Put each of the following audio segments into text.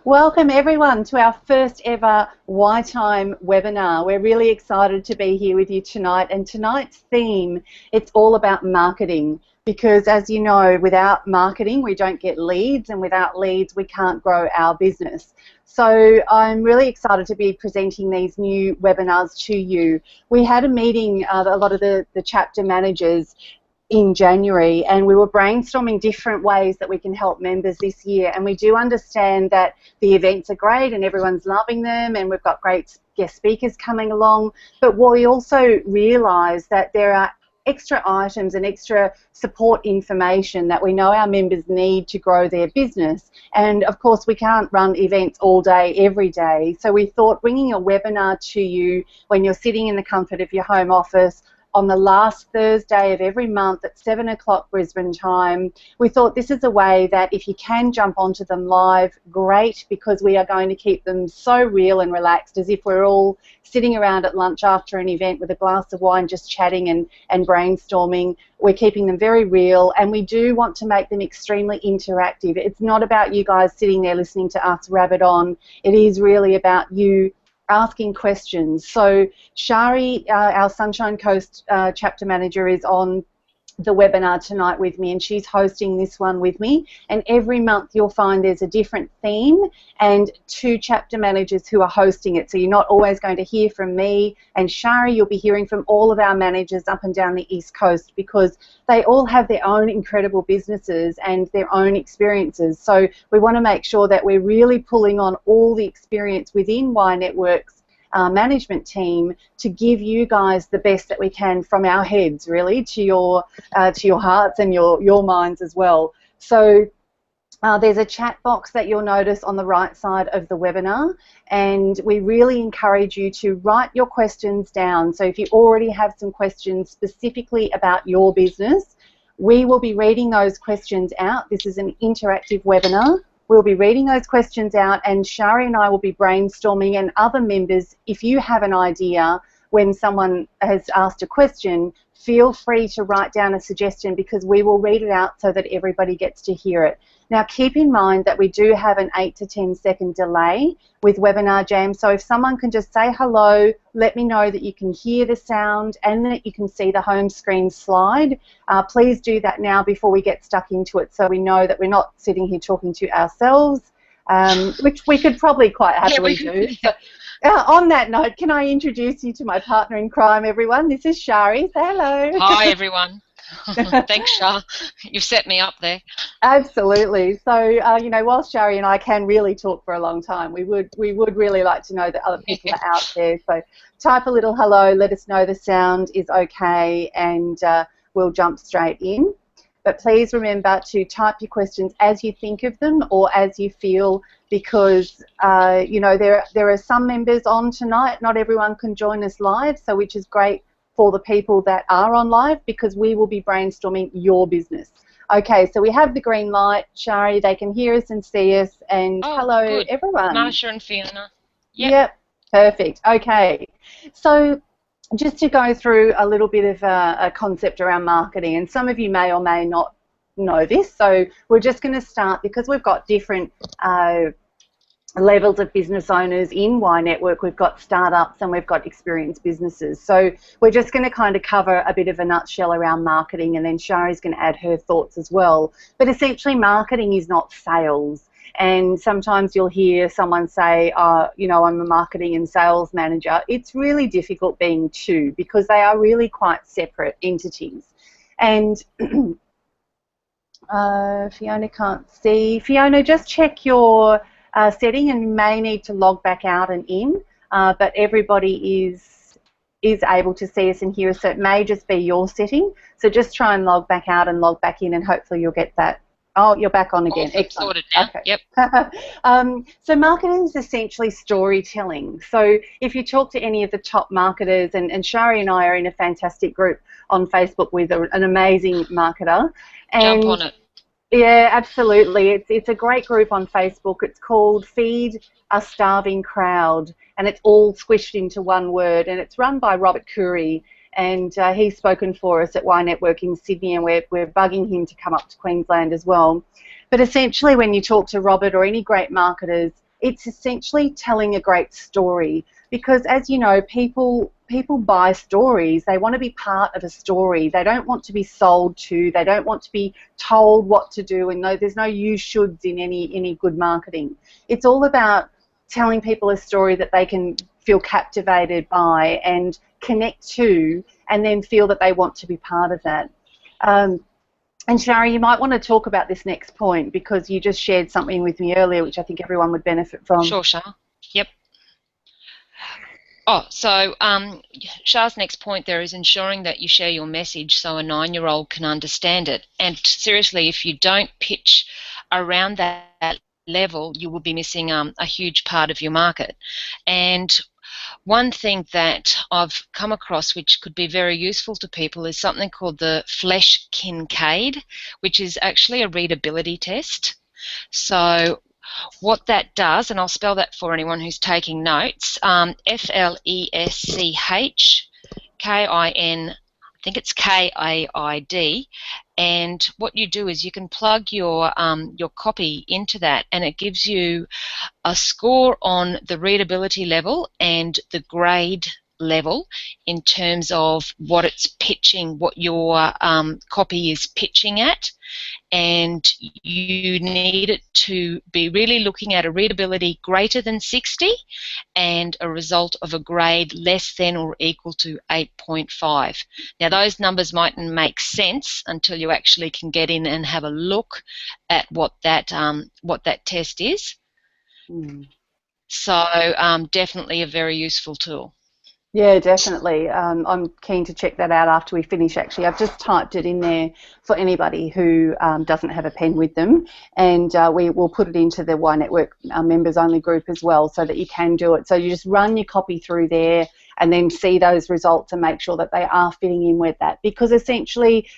Welcome everyone to our first ever YTime webinar. We're really excited to be here with you tonight, and tonight's theme, it's all about marketing, because as you know, without marketing we don't get leads, and without leads we can't grow our business. So I'm really excited to be presenting these new webinars to you. We had a meeting, a lot of the chapter managers in January, and we were brainstorming different ways that we can help members this year, and we do understand that the events are great and everyone's loving them and we've got great guest speakers coming along, but we also realise that there are extra items and extra support information that we know our members need to grow their business, and of course we can't run events all day every day, so we thought bringing a webinar to you when you're sitting in the comfort of your home office on the last Thursday of every month at 7 o'clock Brisbane time. We thought this is a way that if you can jump onto them live, great, because we are going to keep them so real and relaxed, as if we're all sitting around at lunch after an event with a glass of wine just chatting and brainstorming. We're keeping them very real, and we do want to make them extremely interactive. It's not about you guys sitting there listening to us rabbit on. It is really about you asking questions. So Shari, our Sunshine Coast chapter manager, is on the webinar tonight with me, and she's hosting this one with me, and every month you'll find there's a different theme and two chapter managers who are hosting it, so you're not always going to hear from me and Shari. You'll be hearing from all of our managers up and down the East Coast, because they all have their own incredible businesses and their own experiences, so we want to make sure that we're really pulling on all the experience within Y Network's management team to give you guys the best that we can from our heads, really, to your hearts and your minds as well. So there's a chat box that you'll notice on the right side of the webinar, and we really encourage you to write your questions down. So if you already have some questions specifically about your business, we will be reading those questions out. This is an interactive webinar. We'll be reading those questions out, and Shari and I will be brainstorming, and other members, if you have an idea when someone has asked a question, feel free to write down a suggestion, because we will read it out so that everybody gets to hear it. Now keep in mind that we do have an 8 to 10 second delay with Webinar Jam, so if someone can just say hello, let me know that you can hear the sound and that you can see the home screen slide. Please do that now before we get stuck into it, so we know that we're not sitting here talking to ourselves, which we could probably quite happily do. So, on that note, can I introduce you to my partner in crime, everyone? This is Shari. Say hello. Hi, everyone. Thanks, Shar. You've set me up there. Absolutely. So, you know, whilst Shari and I can really talk for a long time, we would really like to know that other people are out there. So type a little hello, let us know the sound is okay, and we'll jump straight in. But please remember to type your questions as you think of them or as you feel, because you know, there are some members on tonight. Not everyone can join us live, so which is great for the people that are on live, because we will be brainstorming your business. Okay, so we have the green light, Shari. They can hear us and see us, and hello, good. everyone. Marsha and Fiona. Yep, perfect. Okay, so just to go through a little bit of a concept around marketing, and some of you may or may not know this, so we're just going to start, because we've got different levels of business owners in Y Network. We've got startups and we've got experienced businesses. So we're just going to kind of cover a bit of a nutshell around marketing, and then Shari's going to add her thoughts as well. But essentially, marketing is not sales. And sometimes you'll hear someone say, you know, I'm a marketing and sales manager. It's really difficult being two, because they are really quite separate entities. And Fiona can't see. Fiona, just check your setting, and you may need to log back out and in, but everybody is able to see us and hear us, so it may just be your setting. So just try and log back out and log back in, and hopefully you'll get that. Oh, you're back on again. Excellent. Sorted now. Okay. Yep. So marketing is essentially storytelling. So if you talk to any of the top marketers, and Shari and I are in a fantastic group on Facebook with an amazing marketer. And jump on it. Yeah, absolutely. It's a great group on Facebook. It's called Feed a Starving Crowd, and it's all squished into one word, and it's run by Robert Curry, and he's spoken for us at Y Network in Sydney, and we're bugging him to come up to Queensland as well. But essentially, when you talk to Robert or any great marketers, it's essentially telling a great story, because as you know, people buy stories. They want to be part of a story. They don't want to be sold to. They don't want to be told what to do, and no, there's no you shoulds in any good marketing. It's all about telling people a story that they can feel captivated by and connect to, and then feel that they want to be part of that. And Shari, you might want to talk about this next point, because you just shared something with me earlier which I think everyone would benefit from. Sure, Shah. Yep. Oh, so Shah's next point there is ensuring that you share your message so a 9-year-old can understand it. And seriously, if you don't pitch around that level, you will be missing a huge part of your market. And one thing that I've come across which could be very useful to people is something called the Flesch Kincaid, which is actually a readability test. So what that does, and I'll spell that for anyone who's taking notes, FLESCHKIN, I think it's KAID, and what you do is you can plug your copy into that, and it gives you a score on the readability level and the grade level in terms of what it's pitching, what your copy is pitching at. And you need it to be really looking at a readability greater than 60 and a result of a grade less than or equal to 8.5. Now those numbers mightn't make sense until you actually can get in and have a look at what that test is. So definitely a very useful tool. Yeah, definitely. I'm keen to check that out after we finish, actually. I've just typed it in there for anybody who doesn't have a pen with them, and we will put it into the Y Network members only group as well, so that you can do it. So you just run your copy through there and then see those results and make sure that they are fitting in with that, because essentially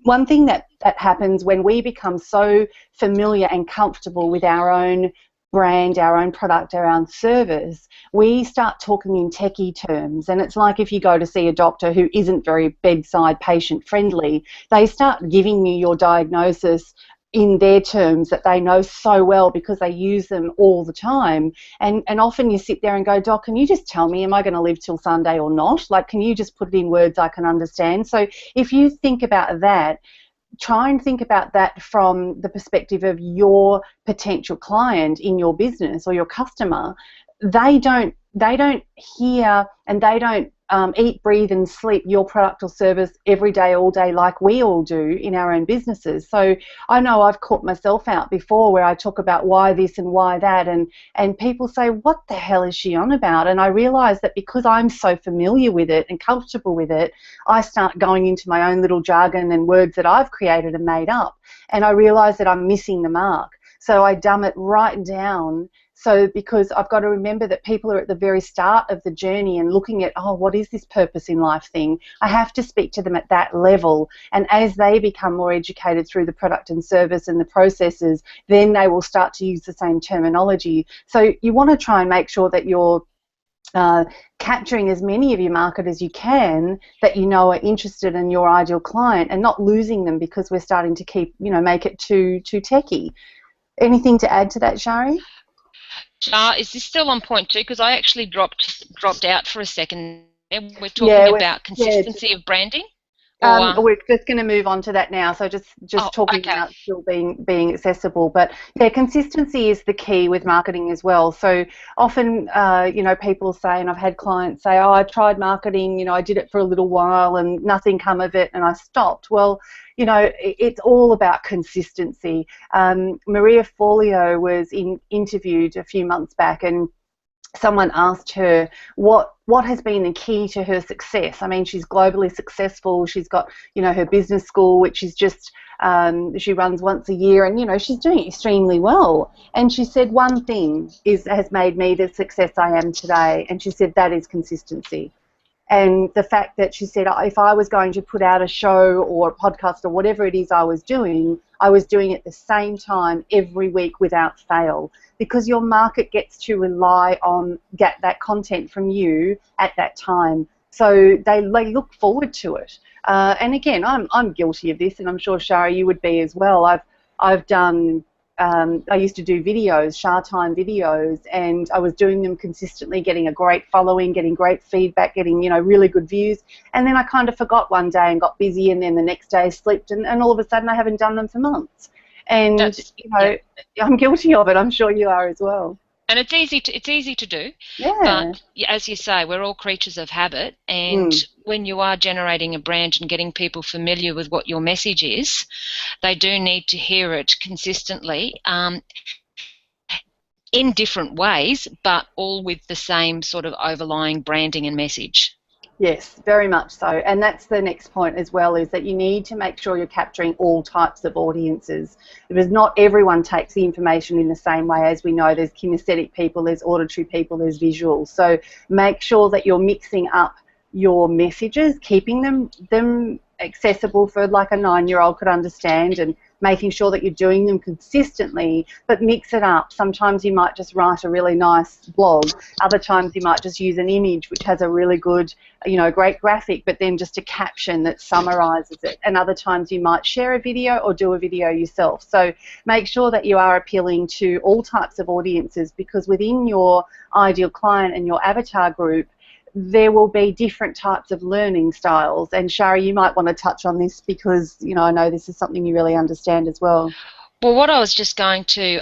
one thing that happens when we become so familiar and comfortable with our own brand, our own product, our own service, we start talking in techie terms. And it's like if you go to see a doctor who isn't very bedside patient friendly, they start giving you your diagnosis in their terms that they know so well because they use them all the time. And often you sit there and go, Doc, can you just tell me, am I going to live till Sunday or not? Like, can you just put it in words I can understand? So if you think about that, try and think about that from the perspective of your potential client in your business or your customer. They don't hear and they don't eat, breathe and sleep your product or service every day, all day, like we all do in our own businesses. So I know I've caught myself out before where I talk about why this and why that, and people say, what the hell is she on about? And I realise that because I'm so familiar with it and comfortable with it, I start going into my own little jargon and words that I've created and made up, and I realise that I'm missing the mark. So I dumb it right down. So because I've got to remember that people are at the very start of the journey and looking at, oh, what is this purpose in life thing? I have to speak to them at that level. And as they become more educated through the product and service and the processes, then they will start to use the same terminology. So you want to try and make sure that you're capturing as many of your market as you can that you know are interested in your ideal client, and not losing them because we're starting to keep, make it too techy. Anything to add to that, Shari? Is this still on point two? Because I actually dropped out for a second. We're talking about consistency of branding. We're just going to move on to that now. So just talking about still being accessible, but yeah, consistency is the key with marketing as well. So often, people say, and I've had clients say, oh, I tried marketing, I did it for a little while and nothing come of it, and I stopped. Well, it's all about consistency. Maria Forleo was interviewed a few months back, and someone asked her what has been the key to her success. I mean, she's globally successful. She's got, her business school, which is just, she runs once a year, and, she's doing extremely well. And she said, one thing has made me the success I am today. And she said, that is consistency. And the fact that she said, if I was going to put out a show or a podcast or whatever it is I was doing it at the same time every week without fail, because your market gets to rely on that content from you at that time. So they look forward to it. And again, I'm guilty of this, and I'm sure, Shari, you would be as well. I've done I used to do videos, YTime videos, and I was doing them consistently, getting a great following, getting great feedback, getting, really good views. And then I kind of forgot one day and got busy, and then the next day slipped, and all of a sudden I haven't done them for months. And, Yeah. I'm guilty of it. I'm sure you are as well. And it's easy to do, Yeah. but as you say, we're all creatures of habit. And Mm. when you are generating a brand and getting people familiar with what your message is, they do need to hear it consistently, in different ways, but all with the same sort of overlying branding and message. Yes, very much so. And that's the next point as well, is that you need to make sure you're capturing all types of audiences, because not everyone takes the information in the same way. As we know, there's kinesthetic people, there's auditory people, there's visual. So make sure that you're mixing up your messages, keeping them accessible for like a 9-year-old could understand, and making sure that you're doing them consistently, but mix it up. Sometimes you might just write a really nice blog. Other times you might just use an image which has a really good, great graphic, but then just a caption that summarizes it. And other times you might share a video or do a video yourself. So make sure that you are appealing to all types of audiences, because within your ideal client and your avatar group, there will be different types of learning styles. And Shari, you might want to touch on this, because I know this is something you really understand as well. Well, what I was just going to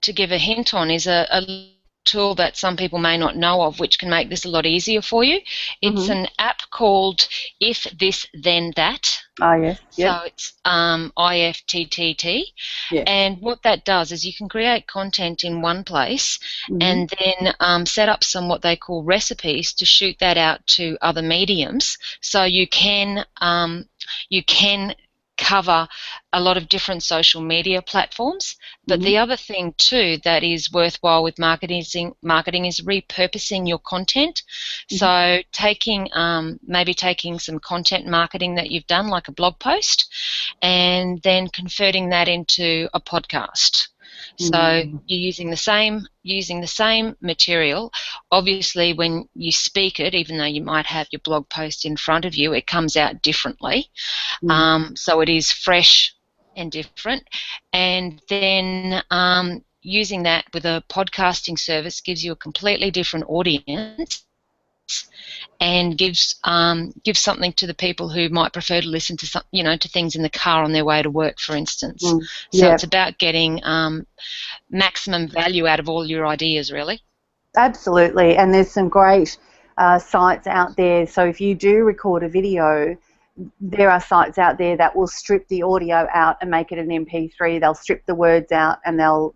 give a hint on is a tool that some people may not know of, which can make this a lot easier for you. It's an app called If This Then That. Oh, yes. Yep. So it's IFTTT. Yes. And what that does is you can create content in one place, and then set up some what they call recipes to shoot that out to other mediums. So you can cover a lot of different social media platforms. But the other thing too that is worthwhile with marketing is repurposing your content. So maybe taking some content marketing that you've done, like a blog post, and then converting that into a podcast. So you're using the same material. Obviously, when you speak it, even though you might have your blog post in front of you, it comes out differently. So it is fresh and different. And then using that with a podcasting service gives you a completely different audience, and gives something to the people who might prefer to listen to to things in the car on their way to work, for instance. So it's about getting maximum value out of all your ideas, really. Absolutely. And there's some great sites out there. So if you do record a video, there are sites out there that will strip the audio out and make it an MP3. They'll strip the words out, and they'll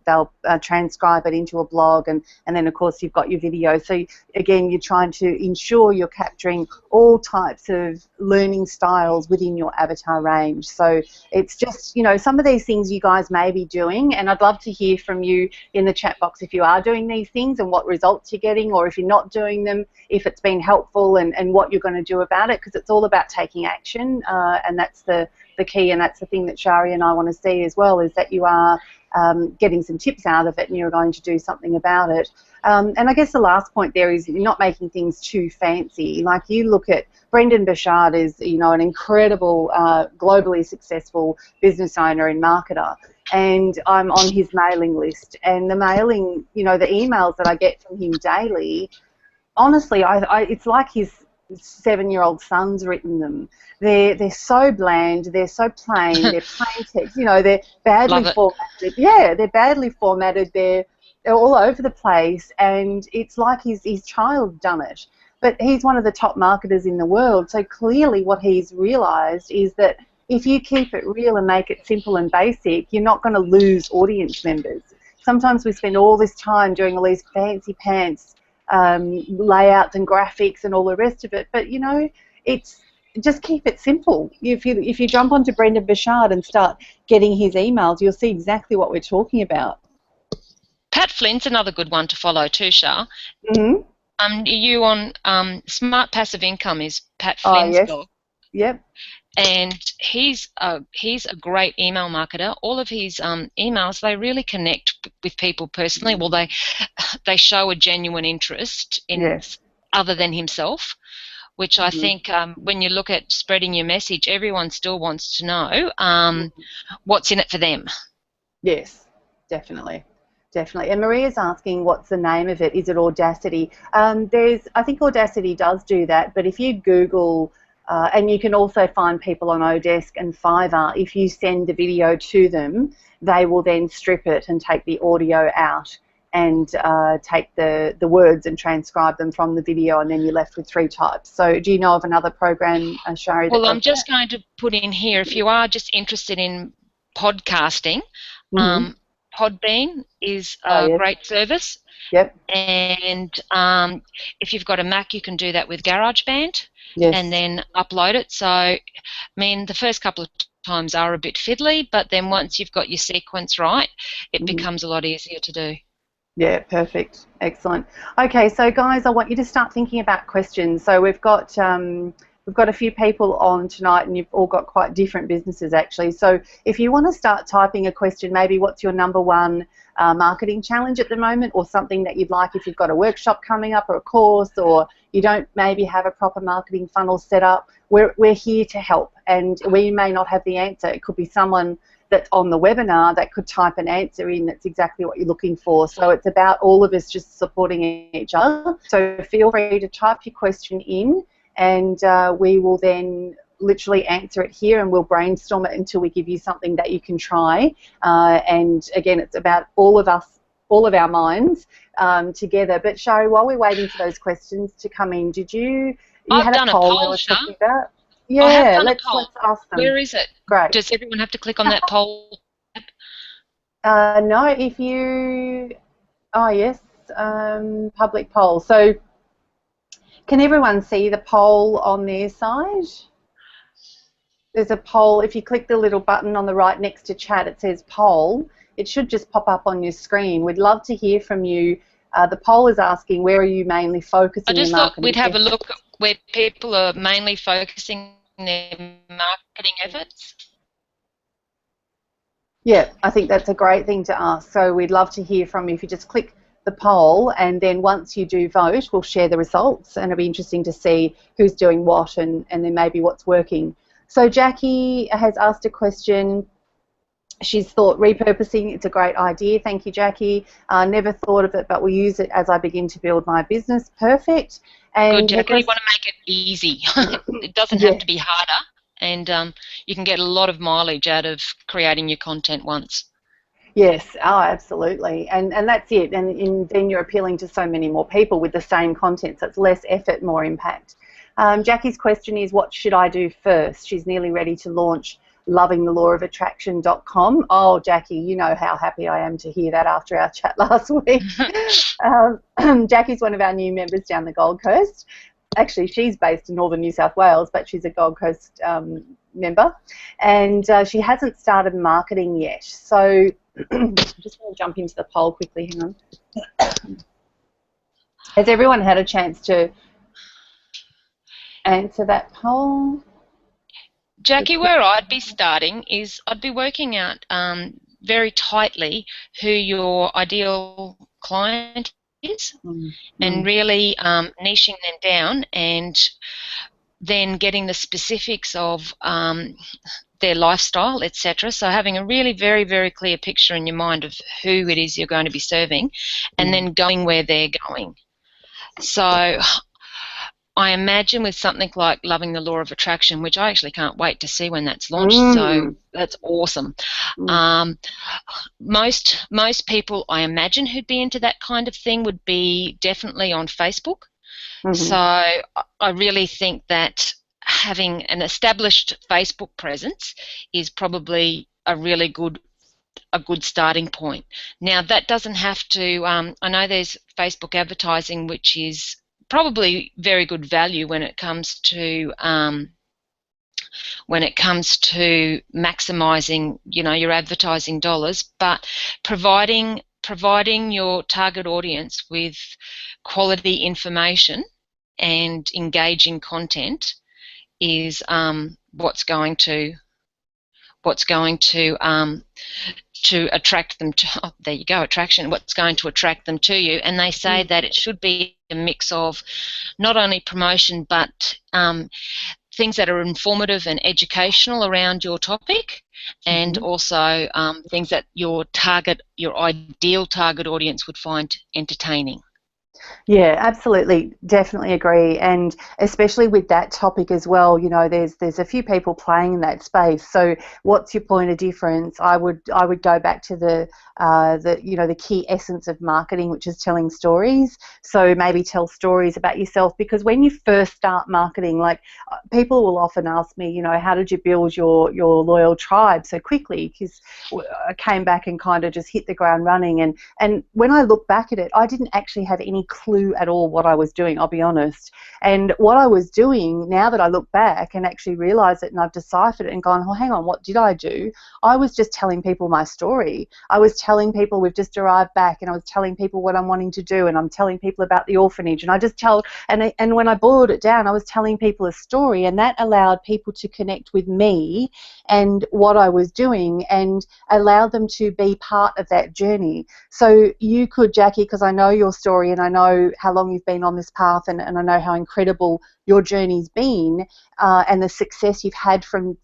transcribe it into a blog, and then of course you've got your video. So again, you're trying to ensure you're capturing all types of learning styles within your avatar range. So it's just, some of these things you guys may be doing, and I'd love to hear from you in the chat box if you are doing these things and what results you're getting, or if you're not doing them, if it's been helpful, and what you're going to do about it, because it's all about taking action. And that's the key, and that's the thing that Shari and I want to see as well, is that you are getting some tips out of it and you're going to do something about it. And I guess the last point there is you're not making things too fancy. Like, you look at Brendan Bouchard is, an incredible, globally successful business owner and marketer, and I'm on his mailing list, and the mailing, the emails that I get from him daily, honestly, it's like his 7-year-old son's written them. They're so bland, they're so plain, they're plain text, they're badly formatted. Yeah, they're badly formatted, they're all over the place, and it's like his child done it. But he's one of the top marketers in the world, so clearly what he's realised is that if you keep it real and make it simple and basic, you're not going to lose audience members. Sometimes we spend all this time doing all these fancy pants layouts and graphics and all the rest of it, but it's just keep it simple. If you jump onto Brendan Bouchard and start getting his emails, you'll see exactly what we're talking about. Pat Flynn's another good one to follow too, Shar. You on Smart Passive Income is Pat Flynn's blog. Yep. And he's a great email marketer. All of his emails, they really connect with people personally. Well, they show a genuine interest in other than himself, which I think when you look at spreading your message, everyone still wants to know what's in it for them. Yes. Definitely. Definitely. And Maria's asking what's the name of it. Is it Audacity? I think Audacity does do that, but if you Google, and you can also find people on Odesk and Fiverr, if you send the video to them, they will then strip it and take the audio out and take the words and transcribe them from the video, and then you're left with 3 types. So do you know of another program, Shari, that Well, does I'm just going to put in here, if you are just interested in podcasting, that? Mm-hmm. Podbean is Oh, a yes. great service. Yep. And if you've got a Mac, you can do that with GarageBand and Yes. then upload it. So, I mean, the first couple of times are a bit fiddly, but then once you've got your sequence right, it Mm-hmm. becomes a lot easier to do. Yeah, perfect. Excellent. Okay, so guys, I want you to start thinking about questions. So we've got a few people on tonight, and you've all got quite different businesses actually. So if you want to start typing a question, maybe what's your number one marketing challenge at the moment, or something that you'd like if you've got a workshop coming up or a course, or you don't maybe have a proper marketing funnel set up, we're here to help, and we may not have the answer. It could be someone that's on the webinar that could type an answer in that's exactly what you're looking for. So it's about all of us just supporting each other. So feel free to type your question in, and we will then literally answer it here, and we'll brainstorm it until we give you something that you can try. And again, it's about all of us, all of our minds together. But Shari, while we're waiting for those questions to come in, you I've had a done a poll we poll, were Shah. talking about? I have Yeah, done a let's poll. ask them. Where is it? Great. Does everyone have to click on that poll? No, if you, oh yes, public poll. So can everyone see the poll on their side? There's a poll. If you click the little button on the right next to chat, it says poll. It should just pop up on your screen. We'd love to hear from you. The poll is asking, where are you mainly focusing I your just thought marketing? we'd have a look at where people are mainly focusing their marketing efforts. Yeah, I think that's a great thing to ask. So we'd love to hear from you. If you just click the poll, and then once you do vote, we'll share the results, and it'll be interesting to see who's doing what, and then maybe what's working. So Jackie has asked a question. She's thought repurposing, it's a great idea. Thank you, Jackie. Never thought of it, but will use it as I begin to build my business. Perfect. And good, Jackie. You want to make it easy. It doesn't have to be harder, and you can get a lot of mileage out of creating your content once. Yes, oh, absolutely. And that's it. And then you're appealing to so many more people with the same content, so it's less effort, more impact. Jackie's question is, what should I do first? She's nearly ready to launch lovingthelawofattraction.com. Oh, Jackie, you know how happy I am to hear that after our chat last week. Jackie's one of our new members down the Gold Coast. Actually, she's based in northern New South Wales, but she's a Gold Coast member, and she hasn't started marketing yet. So I'm just going to jump into the poll quickly. Hang on. Has everyone had a chance to answer that poll? Jackie, where I'd be starting is I'd be working out very tightly who your ideal client is, and really niching them down, and then getting the specifics of their lifestyle, etc. So having a really very, very clear picture in your mind of who it is you're going to be serving, and then going where they're going. So I imagine with something like Loving the Law of Attraction, which I actually can't wait to see when that's launched, so that's awesome. Most people, I imagine, who'd be into that kind of thing would be definitely on Facebook. So I really think that having an established Facebook presence is probably a really good starting point. Now, that doesn't have to, I know there's Facebook advertising, which is probably very good value when it comes to maximizing, your advertising dollars, but providing your target audience with quality information and engaging content is what's going to attract them to, oh, there you go, attraction, what's going to attract them to you. And they say that it should be a mix of not only promotion but things that are informative and educational around your topic, and also things that your ideal target audience would find entertaining. Yeah, absolutely, definitely agree, and especially with that topic as well. You know, there's a few people playing in that space. So, what's your point of difference? I would go back to the key essence of marketing, which is telling stories. So maybe tell stories about yourself, because when you first start marketing, like people will often ask me, how did you build your loyal tribe so quickly? Because I came back and kind of just hit the ground running, and when I look back at it, I didn't actually have any clue at all what I was doing, I'll be honest. And what I was doing, now that I look back and actually realise it, and I've deciphered it and gone, oh, hang on, what did I do? I was just telling people my story. I was telling people we've just arrived back, and I was telling people what I'm wanting to do, and I'm telling people about the orphanage, and I just and when I boiled it down, I was telling people a story, and that allowed people to connect with me and what I was doing, and allowed them to be part of that journey. So you could, Jackie, because I know your story and I know how long you've been on this path, and I know how incredible your journey's been, and the success you've had from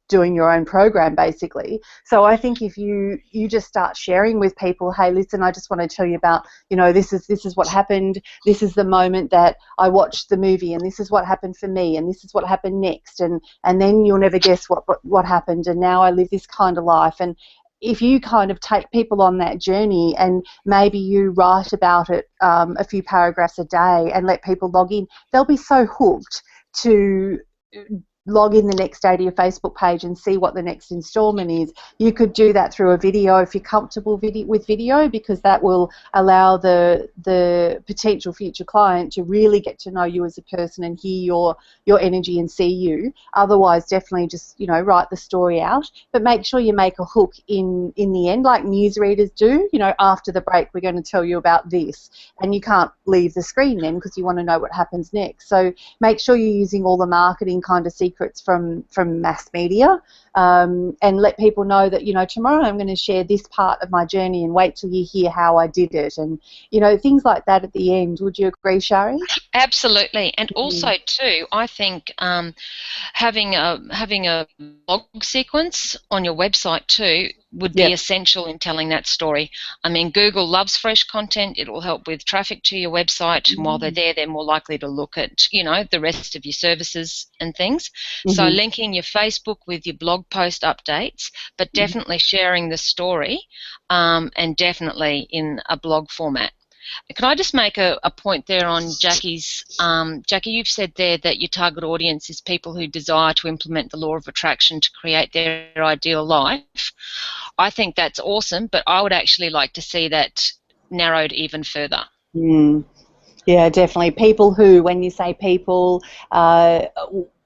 doing your own program, basically. So I think if you just start sharing with people, hey, listen, I just want to tell you about, this is what happened. This is the moment that I watched the movie, and this is what happened for me, and this is what happened next, and then you'll never guess what happened, and now I live this kind of life. And if you kind of take people on that journey, and maybe you write about it a few paragraphs a day and let people log in, they'll be so hooked to log in the next day to your Facebook page and see what the next installment is. You could do that through a video if you're comfortable with video, because that will allow the potential future client to really get to know you as a person and hear your energy and see you. Otherwise, definitely just write the story out, but make sure you make a hook in the end, like newsreaders do. After the break, we're going to tell you about this, and you can't leave the screen then because you want to know what happens next. So make sure you're using all the marketing kind of secrets from mass media, and let people know that tomorrow I'm going to share this part of my journey, and wait till you hear how I did it, and things like that at the end. Would you agree, Shari? Absolutely. And also too, I think having a blog sequence on your website too would be essential in telling that story. I mean, Google loves fresh content. It will help with traffic to your website, and while they're there, they're more likely to look at the rest of your services and things. So linking your Facebook with your blog post updates, but definitely sharing the story, and definitely in a blog format. Can I just make a point there on Jackie's? Jackie, you've said there that your target audience is people who desire to implement the law of attraction to create their ideal life. I think that's awesome, but I would actually like to see that narrowed even further. Yeah, definitely. People who, when you say people,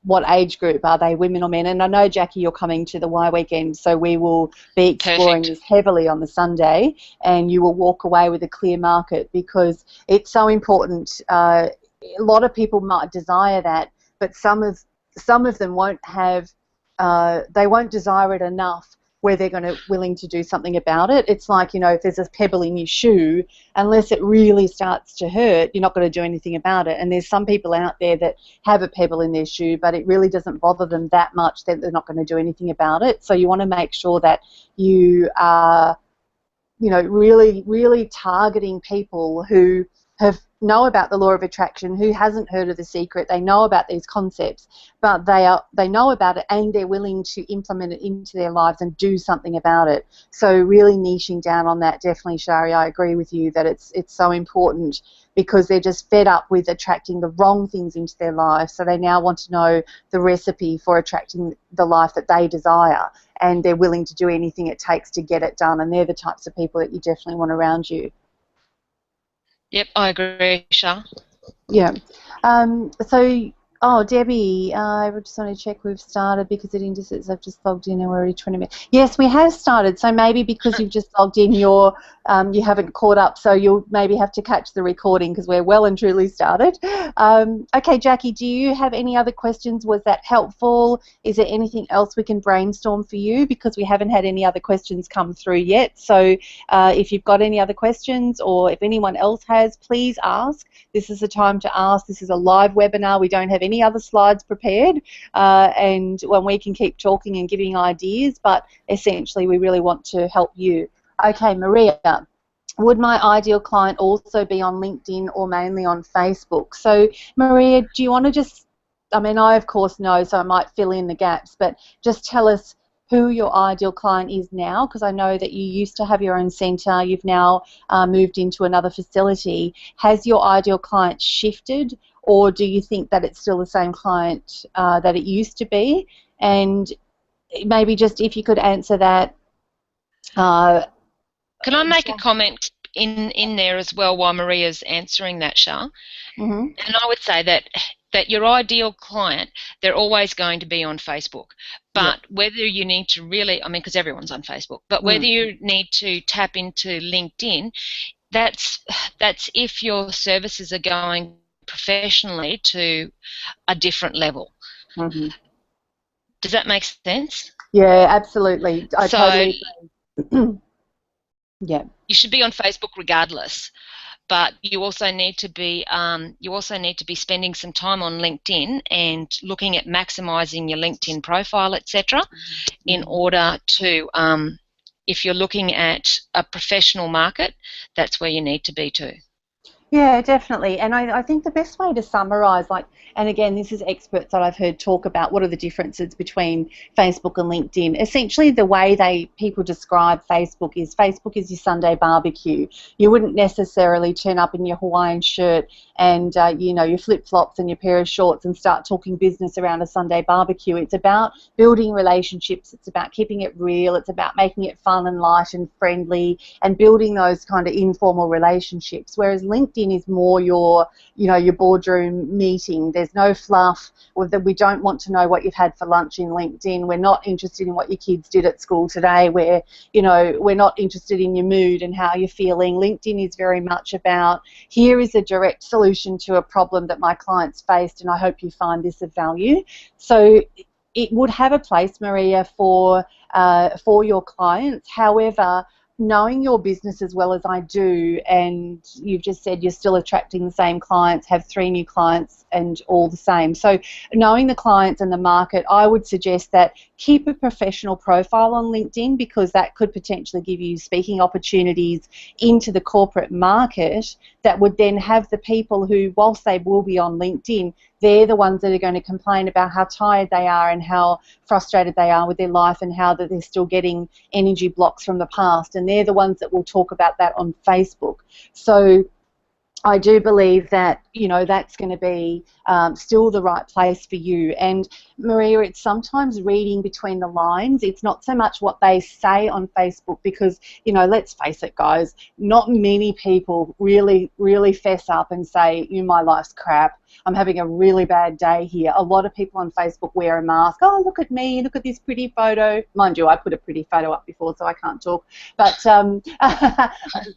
what age group? Are they women or men? And I know, Jackie, you're coming to the Y weekend, so we will be exploring this heavily on the Sunday, and you will walk away with a clear market, because it's so important. A lot of people might desire that, but some of them won't have. They won't desire it enough where they're willing to do something about it. It's like, if there's a pebble in your shoe, unless it really starts to hurt, you're not going to do anything about it. And there's some people out there that have a pebble in their shoe, but it really doesn't bother them that much that they're not going to do anything about it. So you want to make sure that you are, really, really targeting people who know about the law of attraction, who hasn't heard of The Secret. They know about these concepts, but they know about it, and they're willing to implement it into their lives and do something about it. So really niching down on that, definitely, Shari. I agree with you that it's so important, because they're just fed up with attracting the wrong things into their life. So they now want to know the recipe for attracting the life that they desire, and they're willing to do anything it takes to get it done. And they're the types of people that you definitely want around you. Yep, I agree, Shah. Yeah. Debbie, I just want to check we've started, because it indicates I've just logged in and we're already 20 minutes. Yes, we have started. So maybe because you've just logged in, you haven't caught up. So you'll maybe have to catch the recording, because we're well and truly started. Okay, Jackie, do you have any other questions? Was that helpful? Is there anything else we can brainstorm for you? Because we haven't had any other questions come through yet. So if you've got any other questions, or if anyone else has, please ask. This is the time to ask. This is a live webinar. We don't have many other slides prepared, and when we can keep talking and giving ideas, but essentially we really want to help you. Okay, Maria, would my ideal client also be on LinkedIn or mainly on Facebook? So, Maria, do you want to just, I mean, I of course know, so I might fill in the gaps, but just tell us who your ideal client is now, because I know that you used to have your own centre, you've now moved into another facility. Has your ideal client shifted, or do you think that it's still the same client that it used to be? And maybe just if you could answer that. Can I make a comment in there as well while Maria's answering that, Shah? Mm-hmm. And I would say that your ideal client, they're always going to be on Facebook. But whether you need to really, I mean, because everyone's on Facebook, but whether you need to tap into LinkedIn, that's if your services are going professionally to a different level. Mm-hmm. Does that make sense? Yeah, absolutely. I So totally agree. Yeah. you should be on Facebook regardless. But you also need to be spending some time on LinkedIn and looking at maximising your LinkedIn profile, etc., in order to, if you're looking at a professional market, that's where you need to be too. Yeah, definitely. And I think the best way to summarise, like, and again, this is experts that I've heard talk about what are the differences between Facebook and LinkedIn. Essentially, the way people describe Facebook is your Sunday barbecue. You wouldn't necessarily turn up in your Hawaiian shirt and, your flip-flops and your pair of shorts and start talking business around a Sunday barbecue. It's about building relationships. It's about keeping it real. It's about making it fun and light and friendly and building those kind of informal relationships. Whereas LinkedIn is more your boardroom meeting. There's no fluff. We don't want to know what you've had for lunch in LinkedIn. We're not interested in what your kids did at school today. We're not interested in your mood and how you're feeling. LinkedIn is very much about, here is a direct solution to a problem that my clients faced, and I hope you find this of value. So it would have a place, Maria, for your clients. However, knowing your business as well as I do, and you've just said you're still attracting the same clients, have 3 new clients and all the same. So knowing the clients and the market, I would suggest that keep a professional profile on LinkedIn, because that could potentially give you speaking opportunities into the corporate market that would then have the people who, whilst they will be on LinkedIn, they're the ones that are going to complain about how tired they are and how frustrated they are with their life and how that they're still getting energy blocks from the past, and they're the ones that will talk about that on Facebook. So I do believe that, that's going to be still the right place for you. And Maria, it's sometimes reading between the lines. It's not so much what they say on Facebook, because, let's face it, guys, not many people really, really fess up and say, my life's crap. I'm having a really bad day here. A lot of people on Facebook wear a mask. Oh, look at me. Look at this pretty photo. Mind you, I put a pretty photo up before, so I can't talk. But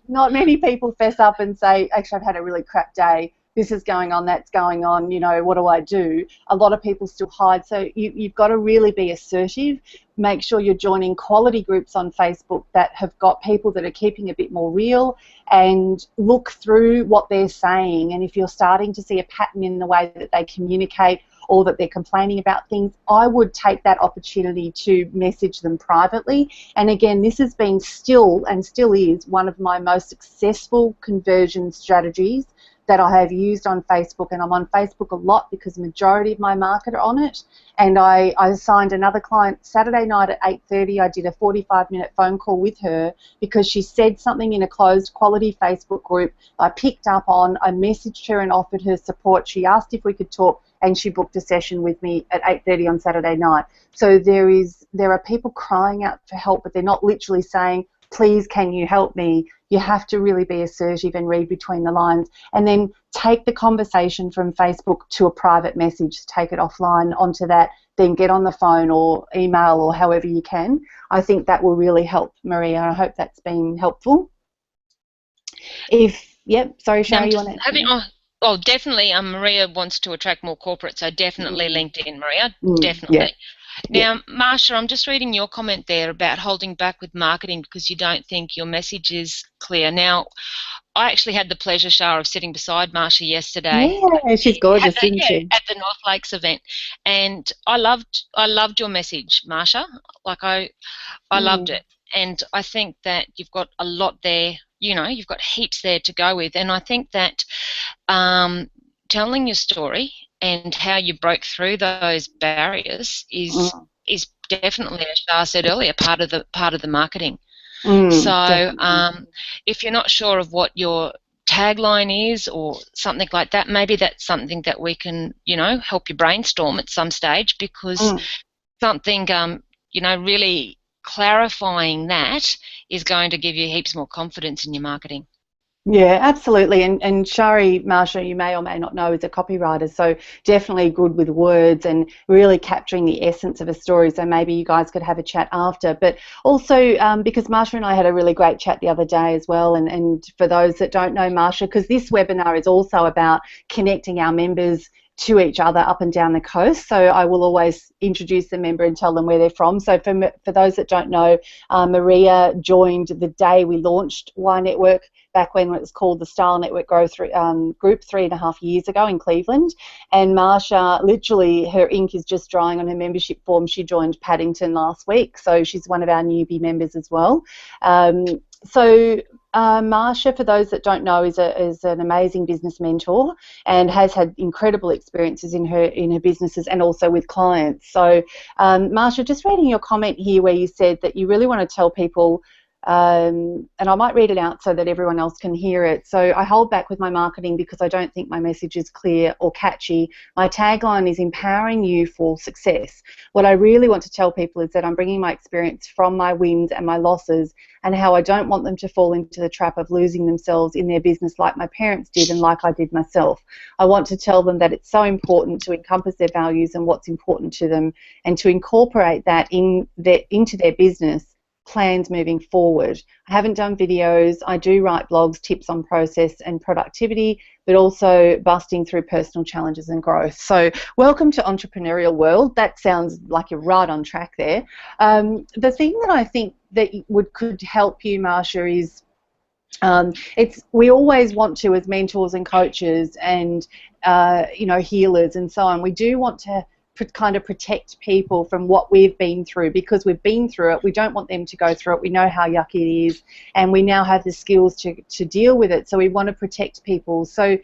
not many people fess up and say, actually, I've had a really crap day. This is going on, that's going on, what do I do? A lot of people still hide. So you've got to really be assertive. Make sure you're joining quality groups on Facebook that have got people that are keeping a bit more real, and look through what they're saying. And if you're starting to see a pattern in the way that they communicate or that they're complaining about things, I would take that opportunity to message them privately. And again, this has been still is one of my most successful conversion strategies that I have used on Facebook, and I'm on Facebook a lot because the majority of my market are on it. And I signed another client Saturday night at 8:30. I did a 45-minute phone call with her because she said something in a closed quality Facebook group I picked up on. I messaged her and offered her support. She asked if we could talk, and she booked a session with me at 8:30 on Saturday night. So there are people crying out for help, but they're not literally saying, please, can you help me? You have to really be assertive and read between the lines, and then take the conversation from Facebook to a private message, take it offline onto that, then get on the phone or email or however you can. I think that will really help, Maria. I hope that's been helpful. Sorry, Shari, you want to? Definitely. Maria wants to attract more corporate, so definitely LinkedIn, Maria. Definitely. Yeah. Now, Marsha, I'm just reading your comment there about holding back with marketing because you don't think your message is clear. Now, I actually had the pleasure, Shah, of sitting beside Marsha yesterday Yeah, she's gorgeous, isn't yeah, she? at the North Lakes event, and I loved your message, Marsha. Like I loved Mm, it, and I think that you've got a lot there. You know, you've got heaps there to go with, and I think that um, telling your story and how you broke through those barriers mm, is definitely, as Shah said earlier, part of the marketing. So definitely. if you're not sure of what your tagline is or something like that, maybe that's something that we can, help you brainstorm at some stage, because Mm. something, really clarifying that is going to give you heaps more confidence in your marketing. Yeah, absolutely. And Shari Marshall, you may or may not know, is a copywriter, so definitely good with words and really capturing the essence of a story. So maybe you guys could have a chat after. But also, because Marsha and I had a really great chat the other day as well. And for those that don't know Marsha, because this webinar is also about connecting our members to each other up and down the coast. So I will always introduce the member and tell them where they're from. So for those that don't know, Maria joined the day we launched Y Network back when it was called the Style Network Group 3.5 years ago in Cleveland. And Marsha, literally, her ink is just drying on her membership form. She joined Paddington last week, so she's one of our newbie members as well. Marsha, for those that don't know, is an amazing business mentor and has had incredible experiences in her businesses and also with clients. So, Marsha, just reading your comment here where you said that you really want to tell people, and I might read it out so that everyone else can hear it. So I hold back with my marketing because I don't think my message is clear or catchy. My tagline is empowering you for success. What I really want to tell people is that I'm bringing my experience from my wins and my losses, and how I don't want them to fall into the trap of losing themselves in their business like my parents did and like I did myself. I want to tell them that it's so important to encompass their values and what's important to them, and to incorporate that into their business plans moving forward. I haven't done videos. I do write blogs, tips on process and productivity, but also busting through personal challenges and growth. So welcome to entrepreneurial world. That sounds like you're right on track there. The thing that I think that could help you, Marsha, is we always want to, as mentors and coaches and healers and so on, we do want to kind of protect people from what we've been through, because we've been through it. We don't want them to go through it. We know how yucky it is, and we now have the skills to deal with it. So we want to protect people. So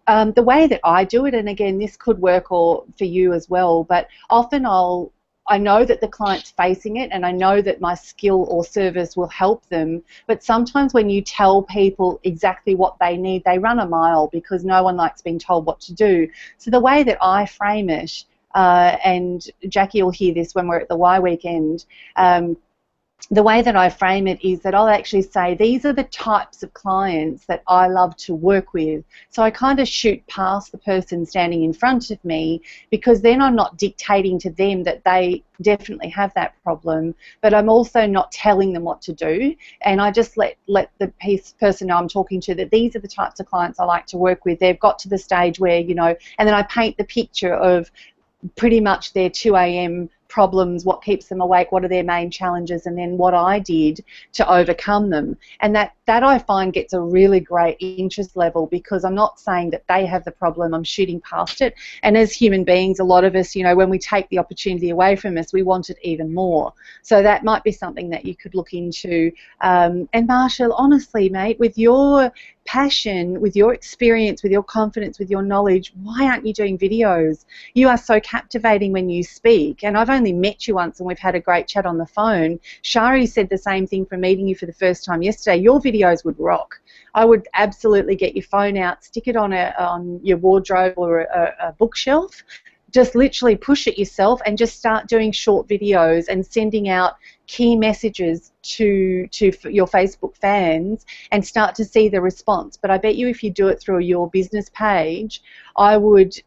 the way that I do it, and again, this could work for you as well, but often I know that the client's facing it, and I know that my skill or service will help them, but sometimes when you tell people exactly what they need, they run a mile because no one likes being told what to do. So the way that I frame it, and Jackie will hear this when we're at the Y weekend, the way that I frame it is that I'll actually say, these are the types of clients that I love to work with. So I kind of shoot past the person standing in front of me, because then I'm not dictating to them that they definitely have that problem, but I'm also not telling them what to do. And I just let the person know I'm talking to that these are the types of clients I like to work with. They've got to the stage where, and then I paint the picture of pretty much their 2 a.m. problems, what keeps them awake, what are their main challenges, and then what I did to overcome them. And that I find gets a really great interest level, because I'm not saying that they have the problem, I'm shooting past it. And as human beings, a lot of us, when we take the opportunity away from us, we want it even more. So that might be something that you could look into. And Marshall, honestly, mate, with your passion, with your experience, with your confidence, with your knowledge, why aren't you doing videos? You are so captivating when you speak, and I've only met you once and we've had a great chat on the phone. Shari said the same thing from meeting you for the first time yesterday. Your videos would rock. I would absolutely get your phone out, stick it on your wardrobe or a bookshelf, just literally push it yourself and just start doing short videos and sending out key messages to your Facebook fans and start to see the response. But I bet you if you do it through your business page, I wouldn't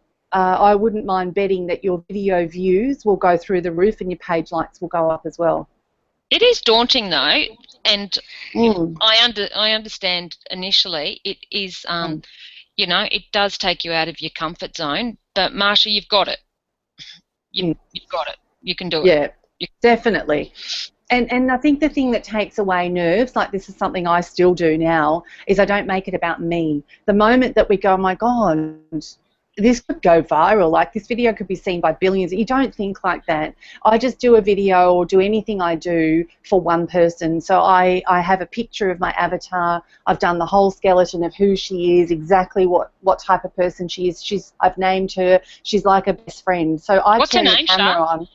mind betting that your video views will go through the roof and your page likes will go up as well. It is daunting though, and Mm. I understand initially it is, it does take you out of your comfort zone. But Marsha, you've got it. You've got it. You can do it. Yeah, definitely. And I think the thing that takes away nerves, like this is something I still do now, is I don't make it about me. The moment that we go, oh my God, this could go viral, like this video could be seen by billions, you don't think like that. I just do a video or do anything I do for one person. So I have a picture of my avatar. I've done the whole skeleton of who she is, exactly what type of person she is. I've named her. She's like a best friend. So I What's her turn the name, camera Shah? on.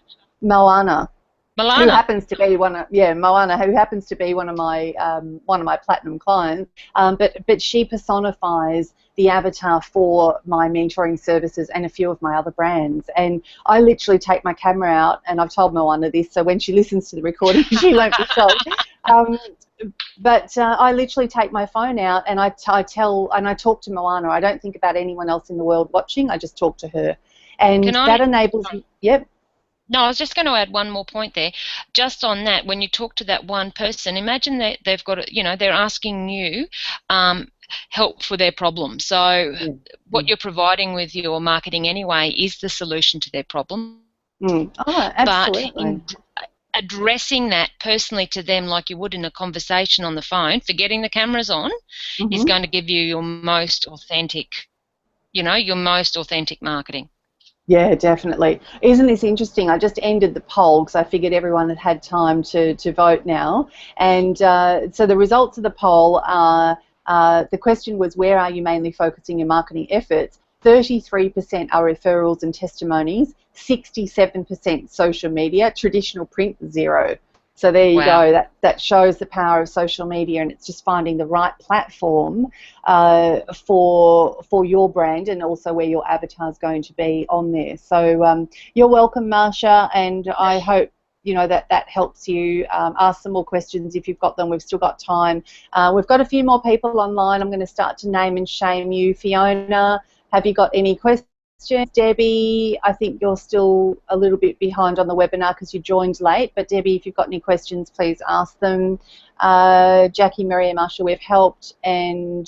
Moana. Who Milana. happens to be Moana, who happens to be one of my platinum clients, but she personifies the avatar for my mentoring services and a few of my other brands. And I literally take my camera out, and I've told Moana this, so when she listens to the recording, she won't be shocked. But I literally take my phone out and I talk to Moana. I don't think about anyone else in the world watching. I just talk to her, and that enables. Yep. No, I was just going to add one more point there. Just on that, when you talk to that one person, imagine that they've got, they're asking you help for their problem. So what you're providing with your marketing anyway is the solution to their problem. Oh, absolutely. But addressing that personally to them like you would in a conversation on the phone, forgetting the cameras on, is going to give you your most authentic, marketing. Yeah, definitely. Isn't this interesting? I just ended the poll because I figured everyone had time to vote now. And so the results of the poll are, the question was, where are you mainly focusing your marketing efforts? 33% are referrals and testimonies, 67% social media, traditional print, 0. So there you go. That shows the power of social media, and it's just finding the right platform for your brand and also where your avatar is going to be on there. So you're welcome, Marsha, and I hope that helps you. Ask some more questions if you've got them. We've still got time. We've got a few more people online. I'm going to start to name and shame you. Fiona, have you got any questions? Debbie, I think you're still a little bit behind on the webinar because you joined late, but Debbie, if you've got any questions, please ask them. Jackie, Miriam, Marsha, we've helped, and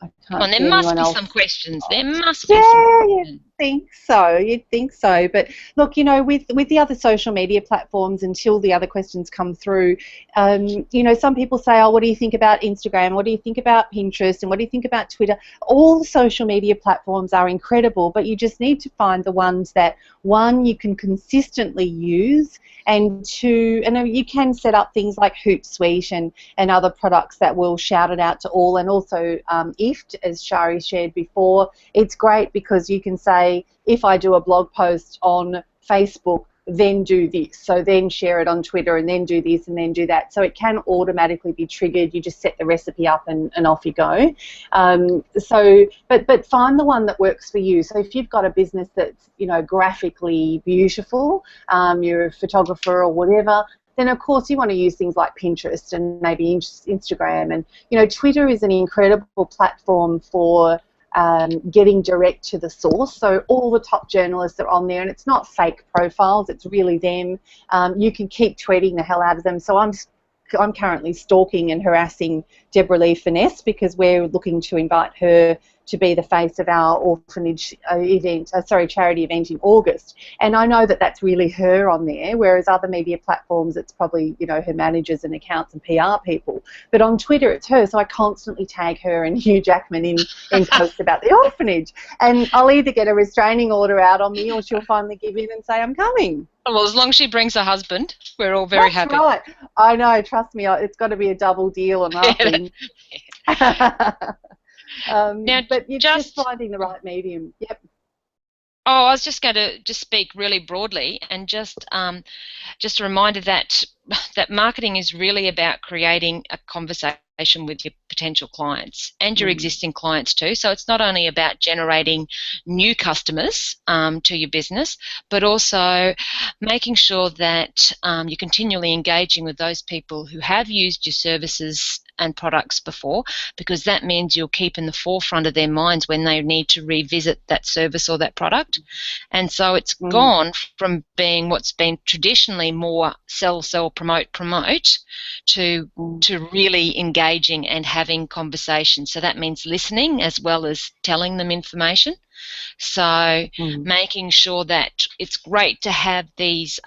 I can't see anyone else. Some questions. There must be some questions. You'd think so. But look, with the other social media platforms, until the other questions come through, some people say, oh, what do you think about Instagram? What do you think about Pinterest? And what do you think about Twitter? All the social media platforms are incredible, but you just need to find the ones that, one, you can consistently use, and two, and you can set up things like Hootsuite and other products that will shout it out to all. And also IFT, as Shari shared before, it's great because you can say, if I do a blog post on Facebook, then do this. So then share it on Twitter and then do this and then do that. So it can automatically be triggered. You just set the recipe up and off you go. But find the one that works for you. So if you've got a business that's, graphically beautiful, you're a photographer or whatever, then of course you want to use things like Pinterest and maybe Instagram. And, Twitter is an incredible platform for getting direct to the source. So all the top journalists are on there, and it's not fake profiles, it's really them. You can keep tweeting the hell out of them. So I'm currently stalking and harassing Deborah Lee Finesse because we're looking to invite her to be the face of our orphanage charity event in August. And I know that that's really her on there, whereas other media platforms, it's probably, her managers and accounts and PR people. But on Twitter, it's her, so I constantly tag her and Hugh Jackman in posts about the orphanage. And I'll either get a restraining order out on me or she'll finally give in and say, I'm coming. Well, as long as she brings her husband, we're all very happy. That's right. I know, trust me, it's got to be a double deal and nothing. But you're just finding the right medium. Yep. Oh, I was just going to speak really broadly and just a reminder that marketing is really about creating a conversation with your potential clients and your existing clients too. So it's not only about generating new customers to your business, but also making sure that you're continually engaging with those people who have used your services and products before, because that means you'll keep in the forefront of their minds when they need to revisit that service or that product. And so it's gone from being what's been traditionally more sell, promote to really engaging and having conversations. So that means listening as well as telling them information. So making sure that it's great to have these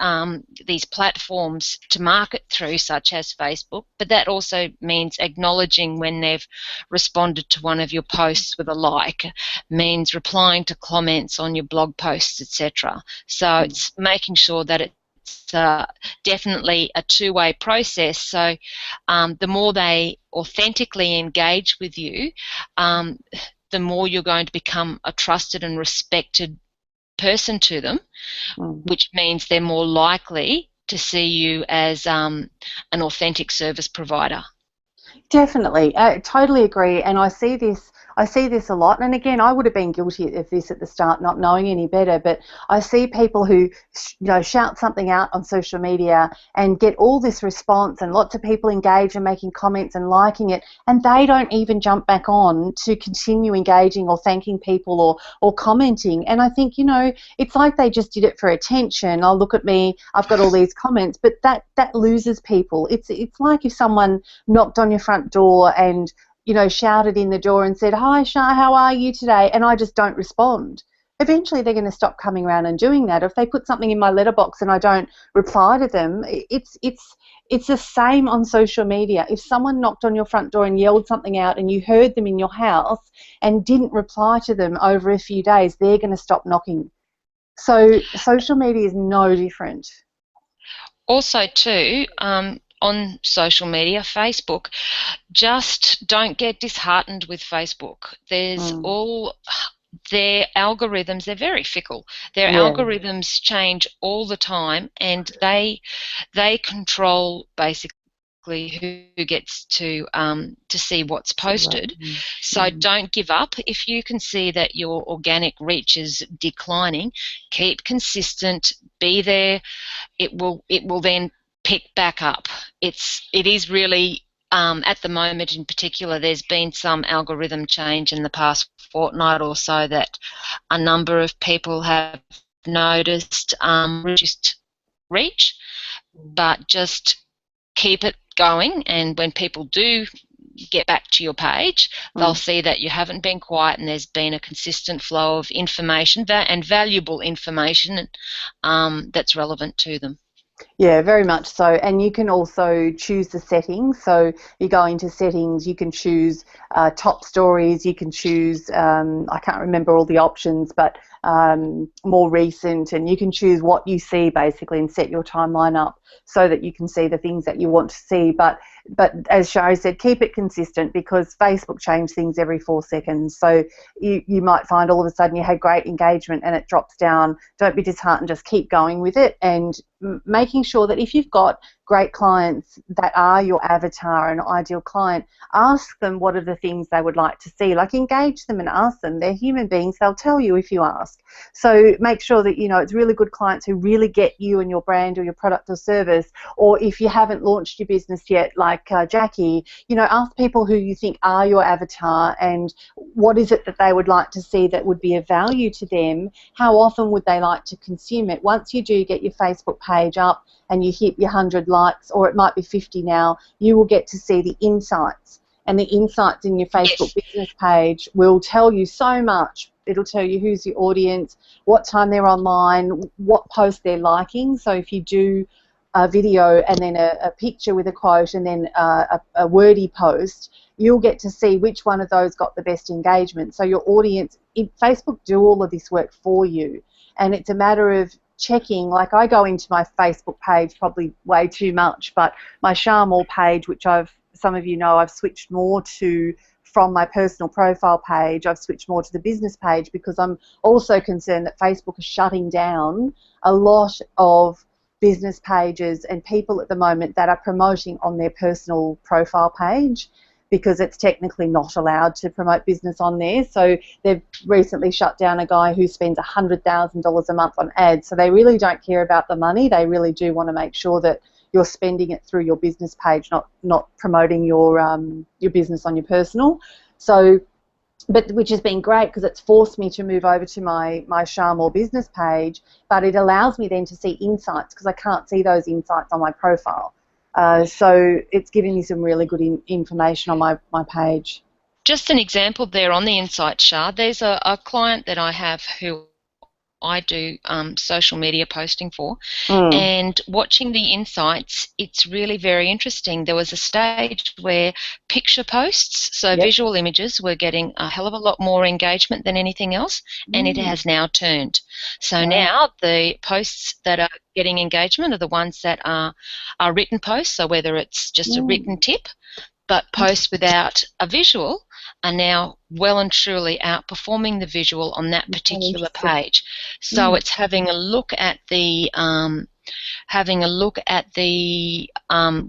platforms to market through, such as Facebook, but that also means acknowledging when they've responded to one of your posts with a like, means replying to comments on your blog posts, etc. So it's making sure that it's definitely a two-way process. So the more they authentically engage with you, the more you're going to become a trusted and respected person to them, which means they're more likely to see you as an authentic service provider. Definitely, I totally agree, and I see this. I see this a lot, and again, I would have been guilty of this at the start, not knowing any better. But I see people who, shout something out on social media and get all this response, and lots of people engage and making comments and liking it, and they don't even jump back on to continue engaging or thanking people or commenting. And I think, it's like they just did it for attention. Oh, look at me, I've got all these comments, but that loses people. It's like if someone knocked on your front door and shouted in the door and said, "Hi, Shah, how are you today?" and I just don't respond. Eventually they're going to stop coming around and doing that. If they put something in my letterbox and I don't reply to them, it's the same on social media. If someone knocked on your front door and yelled something out and you heard them in your house and didn't reply to them over a few days, they're going to stop knocking. So social media is no different. Also too, on social media, Facebook, just don't get disheartened with Facebook. There's all their algorithms, they're very fickle. Their algorithms change all the time, and they control basically who gets to see what's posted. So don't give up. If you can see that your organic reach is declining, keep consistent, be there. It will then pick back up. It is really at the moment in particular, there's been some algorithm change in the past fortnight or so that a number of people have noticed reduced reach, but just keep it going, and when people do get back to your page, they'll see that you haven't been quiet and there's been a consistent flow of information and valuable information that's relevant to them. Yeah, very much so. And you can also choose the settings. So you go into settings, you can choose top stories, you can choose, I can't remember all the options, but more recent, and you can choose what you see basically and set your timeline up so that you can see the things that you want to see. But as Shari said, keep it consistent, because Facebook changes things every 4 seconds. So you might find all of a sudden you had great engagement and it drops down. Don't be disheartened, just keep going with it, and making sure that if you've got great clients that are your avatar, an ideal client, ask them what are the things they would like to see. Like, engage them and ask them. They're human beings. They'll tell you if you ask. So make sure that, it's really good clients who really get you and your brand or your product or service. Or if you haven't launched your business yet, like Jackie, ask people who you think are your avatar and what is it that they would like to see that would be of value to them. How often would they like to consume it? Once you do get your Facebook page up and you hit your 100 likes, or it might be 50 now, you will get to see the insights. And the insights in your Facebook business page will tell you so much. It'll tell you who's your audience, what time they're online, what post they're liking. So if you do a video and then a picture with a quote and then a wordy post, you'll get to see which one of those got the best engagement. So your audience, Facebook do all of this work for you. And it's a matter of checking. Like, I go into my Facebook page probably way too much, but my Charmall page, which some of you know, I've switched more to from my personal profile page. I've switched more to the business page because I'm also concerned that Facebook is shutting down a lot of business pages and people at the moment that are promoting on their personal profile page, because it's technically not allowed to promote business on there. So they've recently shut down a guy who spends $100,000 a month on ads. So they really don't care about the money. They really do want to make sure that you're spending it through your business page, not promoting your business on your personal. So, which has been great because it's forced me to move over to my Charmall business page, but it allows me then to see insights, because I can't see those insights on my profile. So it's giving me some really good information on my page. just an example there on the Insight Shard. There's a client that I have who I do social media posting for, Mm. and watching the insights, it's really very interesting. There was a stage where picture posts, so Yep. visual images, were getting a hell of a lot more engagement than anything else, and it Mm. has now turned. So Wow. now the posts that are getting engagement are the ones that are written posts, so whether it's just a Mm. written tip, but posts without a visual are now well and truly outperforming the visual on that So particular interesting. page. So Mm. it's having a look at the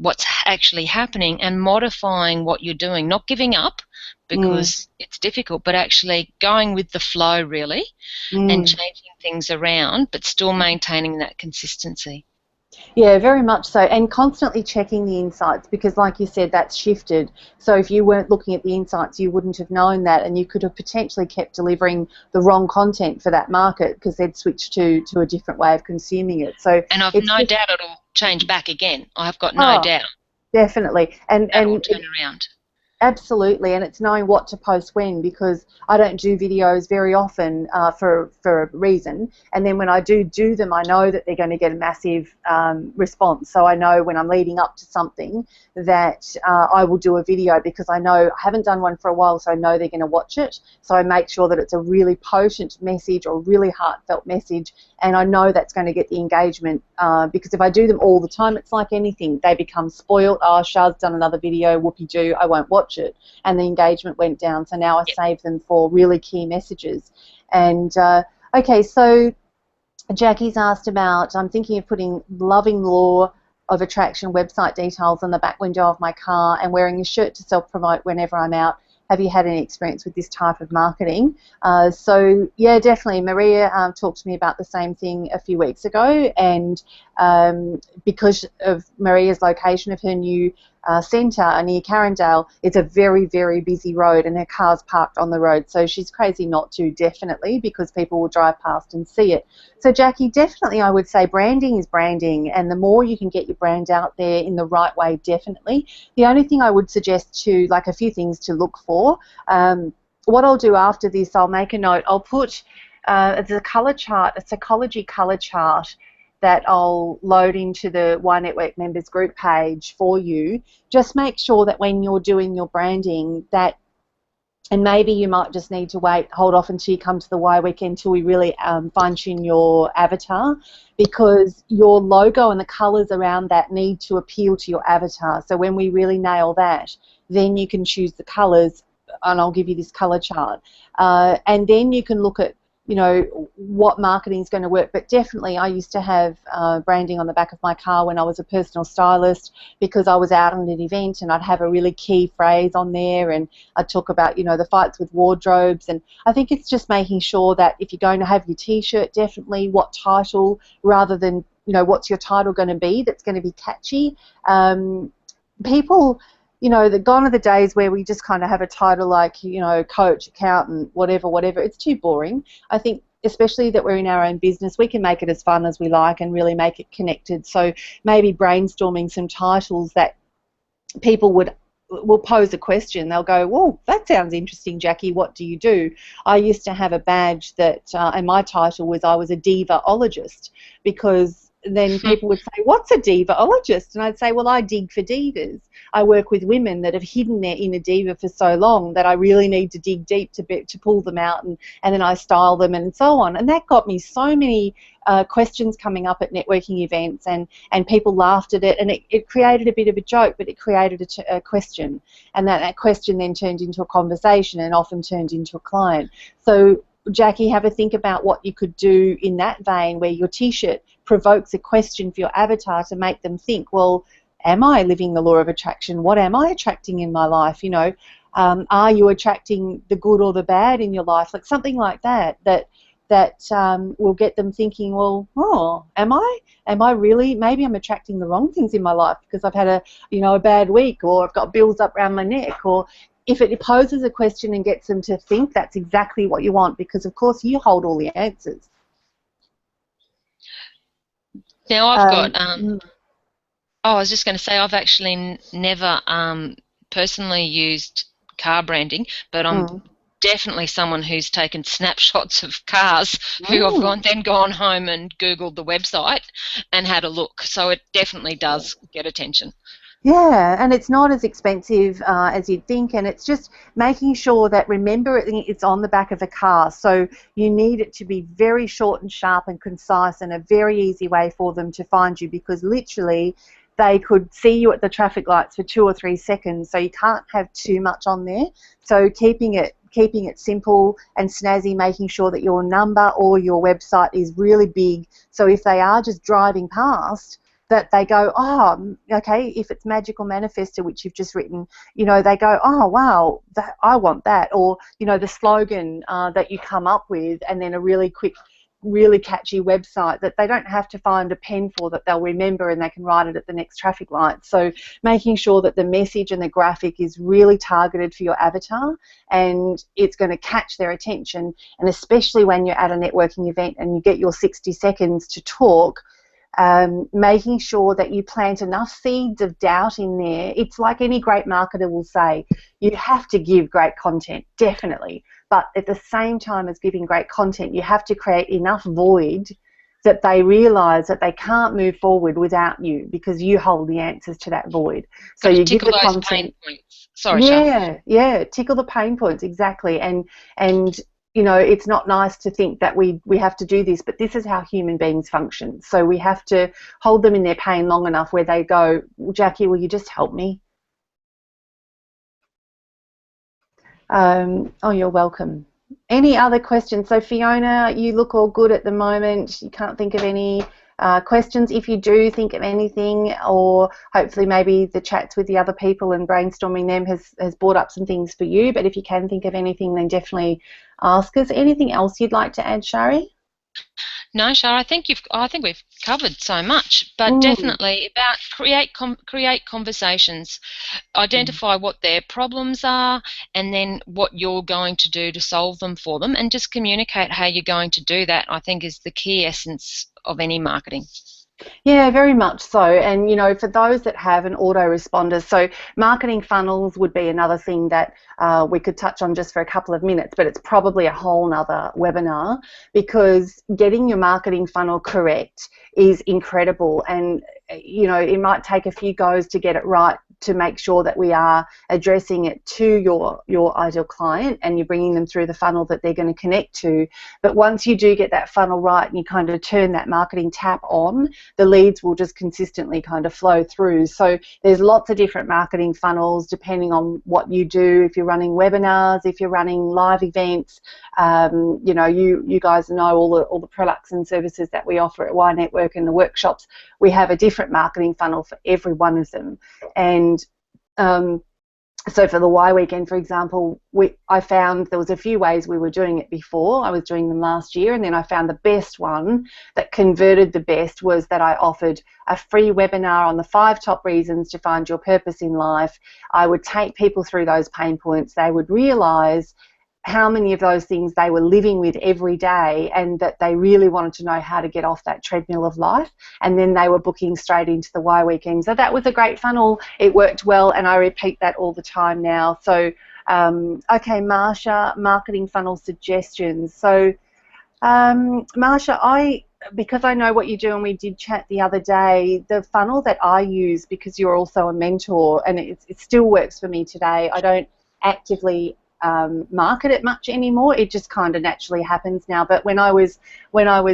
what's actually happening and modifying what you're doing, not giving up Mm. because it's difficult, but actually going with the flow really and Mm. changing things around, but still maintaining that consistency. Yeah, very much so, and constantly checking the insights because, like you said, that's shifted. So if you weren't looking at the insights, you wouldn't have known that, and you could have potentially kept delivering the wrong content for that market because they'd switched to a different way of consuming it. So And I've it's no just, doubt it'll change back again. I've got no oh, doubt definitely, and that will and turn around. absolutely, and it's knowing what to post when because I don't do videos very often for a reason. And then when I do them, I know that they're going to get a massive response. So I know when I'm leading up to something that I will do a video because I know I haven't done one for a while, so I know they're going to watch it. So I make sure that it's a really potent message or really heartfelt message, and I know that's going to get the engagement because if I do them all the time, it's like anything. They become spoiled. Oh, Shah's done another video, whoopee-doo, I won't watch it. And the engagement went down, so now I Yep. save them for really key messages. And okay, so Jackie's asked about, I'm thinking of putting loving law of attraction website details on the back window of my car and wearing a shirt to self-promote whenever I'm out. Have you had any experience with this type of marketing? So yeah, definitely. Maria talked to me about the same thing a few weeks ago, and because of Maria's location of her new centre near Carindale, it's a very, very busy road and her car's parked on the road. So she's crazy not to, definitely, because people will drive past and see it. So Jackie, definitely I would say branding is branding, and the more you can get your brand out there in the right way, definitely. The only thing I would suggest to, like a few things to look for, what I'll do after this, I'll make a note. I'll put the colour chart, a psychology colour chart that I'll load into the Y Network members group page for you. Just make sure that when you're doing your branding that, and maybe you might just need to hold off until you come to the Y weekend until we really fine tune your avatar, because your logo and the colours around that need to appeal to your avatar. So when we really nail that, then you can choose the colours, and I'll give you this colour chart. And then you can look at, you know, what marketing is going to work. But definitely I used to have branding on the back of my car when I was a personal stylist, because I was out on an event and I'd have a really key phrase on there, and I'd talk about, you know, the fights with wardrobes. And I think it's just making sure that if you're going to have your t-shirt, definitely what title, rather than, you know, what's your title going to be that's going to be catchy. People, you know, gone are the days where we just kind of have a title like, you know, coach, accountant, whatever, whatever. It's too boring. I think especially that we're in our own business, we can make it as fun as we like and really make it connected. So maybe brainstorming some titles that people will pose a question. They'll go, "Whoa, that sounds interesting, Jackie. What do you do?" I used to have a badge that, and my title was I was a divaologist, because then people would say, "What's a divaologist?" And I'd say, "Well, I dig for divas. I work with women that have hidden their inner diva for so long that I really need to dig deep to pull them out, and then I style them and so on." And that got me so many questions coming up at networking events, and people laughed at it, and it created a bit of a joke, but it created a question, and that question then turned into a conversation and often turned into a client. So Jackie, have a think about what you could do in that vein, where your t-shirt provokes a question for your avatar to make them think, well, am I living the law of attraction? What am I attracting in my life? You know, are you attracting the good or the bad in your life? Like something like that will get them thinking, well, oh, am I? Am I really? Maybe I'm attracting the wrong things in my life because I've had a bad week, or I've got bills up around my neck. Or if it poses a question and gets them to think, that's exactly what you want, because of course you hold all the answers. Now I've got Mm. oh, I was just going to say I've actually never personally used car branding, but I'm definitely someone who's taken snapshots of cars who have then gone home and Googled the website and had a look. So it definitely does get attention. Yeah, and it's not as expensive as you'd think, and it's just making sure that, remember, it's on the back of a car, so you need it to be very short and sharp and concise and a very easy way for them to find you, because literally they could see you at the traffic lights for 2 or 3 seconds, so you can't have too much on there. So keeping it simple and snazzy, making sure that your number or your website is really big, so if they are just driving past, that they go, oh, okay, if it's Magical Manifestor, which you've just written, you know, they go, oh, wow, I want that. Or, you know, the slogan that you come up with, and then a really quick, really catchy website that they don't have to find a pen for, that they'll remember and they can write it at the next traffic light. So making sure that the message and the graphic is really targeted for your avatar and it's going to catch their attention. And especially when you're at a networking event and you get your 60 seconds to talk, making sure that you plant enough seeds of doubt in there. It's like any great marketer will say, you have to give great content, definitely, but at the same time as giving great content, you have to create enough void that they realise that they can't move forward without you, because you hold the answers to that void. So you give the content. Pain points. Sorry, Shah. Yeah, tickle the pain points, exactly. And you know, it's not nice to think that we have to do this, but this is how human beings function. So we have to hold them in their pain long enough where they go, Jackie, will you just help me? Oh, you're welcome. Any other questions? So Fiona, you look all good at the moment. You can't think of any questions. If you do think of anything, or hopefully maybe the chats with the other people and brainstorming them has brought up some things for you, but if you can think of anything, then definitely ask us. Anything else you'd like to add, Shari? No, Shah, I think we've covered so much, but definitely about create conversations, identify what their problems are, and then what you're going to do to solve them for them, and just communicate how you're going to do that. I think is the key essence of any marketing. Yeah, very much so. And, you know, for those that have an autoresponder, so marketing funnels would be another thing that we could touch on just for a couple of minutes, but it's probably a whole nother webinar, because getting your marketing funnel correct is incredible. And, you know, it might take a few goes to get it right, to make sure that we are addressing it to your ideal client and you're bringing them through the funnel that they're going to connect to. But once you do get that funnel right and you kind of turn that marketing tap on, the leads will just consistently kind of flow through. So there's lots of different marketing funnels depending on what you do. If you're running webinars, if you're running live events, you know, you guys know all the products and services that we offer at Y Network and the workshops. We have a different marketing funnel for every one of them. And so for the Y Weekend, for example, I found there was a few ways we were doing it before. I was doing them last year, and then I found the best one that converted the best was that I offered a free webinar on the 5 top reasons to find your purpose in life. I would take people through those pain points. They would realise how many of those things they were living with every day, and that they really wanted to know how to get off that treadmill of life, and then they were booking straight into the Y Weekend. So that was a great funnel. It worked well, and I repeat that all the time now. So okay, Marsha, marketing funnel suggestions. So Marsha, because I know what you do and we did chat the other day, the funnel that I use, because you're also a mentor, and it still works for me today. I don't actively market it much anymore. It just kind of naturally happens now. But when I was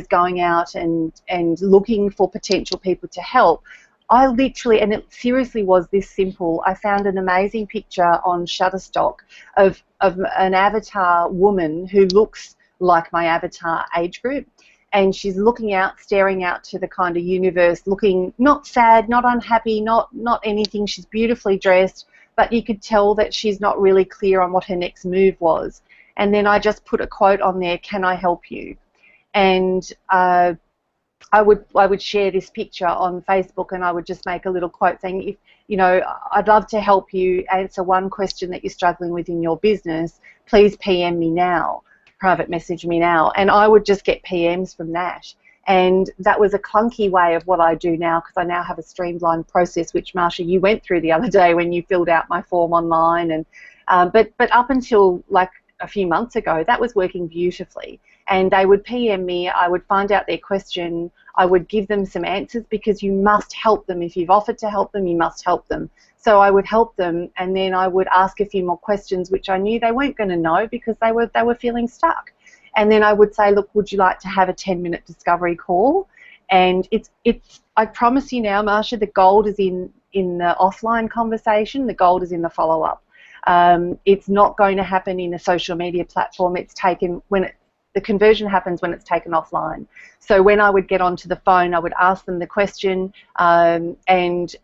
going out and looking for potential people to help, I literally, and it seriously was this simple, I found an amazing picture on Shutterstock of an avatar woman who looks like my avatar age group, and she's looking out, staring out to the kind of universe, looking not sad, not unhappy, not anything. She's beautifully dressed, but you could tell that she's not really clear on what her next move was. And then I just put a quote on there, "Can I help you?" And I would share this picture on Facebook, and I would just make a little quote saying, if you know, I'd love to help you answer one question that you're struggling with in your business. Please PM me now, private message me now. And I would just get PMs from that. And that was a clunky way of what I do now, because I now have a streamlined process, which, Marsha, you went through the other day when you filled out my form online. And But up until like a few months ago, that was working beautifully. And they would PM me, I would find out their question, I would give them some answers, because you must help them. If you've offered to help them, you must help them. So I would help them, and then I would ask a few more questions, which I knew they weren't going to know because they were feeling stuck. And then I would say, look, would you like to have a 10-minute discovery call? And it's I promise you now, Marsha, the gold is in the offline conversation, the gold is in the follow-up. It's not going to happen in a social media platform. It's taken when the conversion happens when it's taken offline. So when I would get onto the phone, I would ask them the question, and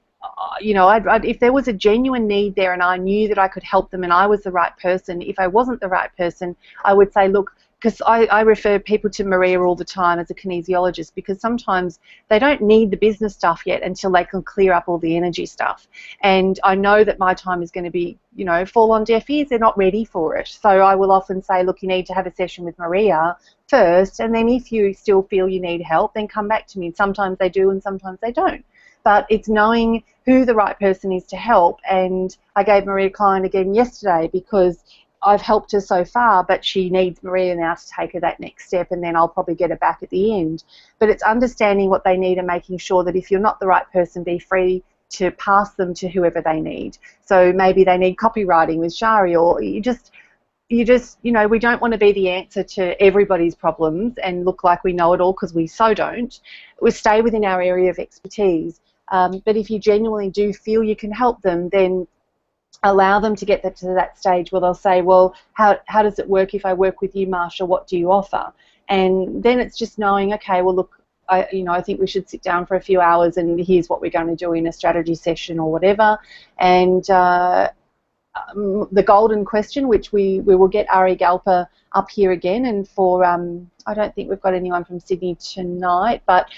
you know, if there was a genuine need there and I knew that I could help them and I was the right person, if I wasn't the right person, I would say, look, because I refer people to Maria all the time as a kinesiologist, because sometimes they don't need the business stuff yet until they can clear up all the energy stuff. And I know that my time is going to be, you know, fall on deaf ears. They're not ready for it. So I will often say, look, you need to have a session with Maria first, and then if you still feel you need help, then come back to me. And sometimes they do and sometimes they don't. But it's knowing who the right person is to help. And I gave Maria a client again yesterday because I've helped her so far, but she needs Maria now to take her that next step, and then I'll probably get her back at the end. But it's understanding what they need and making sure that if you're not the right person, be free to pass them to whoever they need. So maybe they need copywriting with Shari, or you just, you know, we don't want to be the answer to everybody's problems and look like we know it all, because we so don't. We stay within our area of expertise. But if you genuinely do feel you can help them, then allow them to get to that stage where they'll say, well, how does it work if I work with you, Marsha? What do you offer? And then it's just knowing, okay, well, look, I think we should sit down for a few hours and here's what we're going to do in a strategy session or whatever. And the golden question, which we will get Ari Galper up here again, and for I don't think we've got anyone from Sydney tonight, but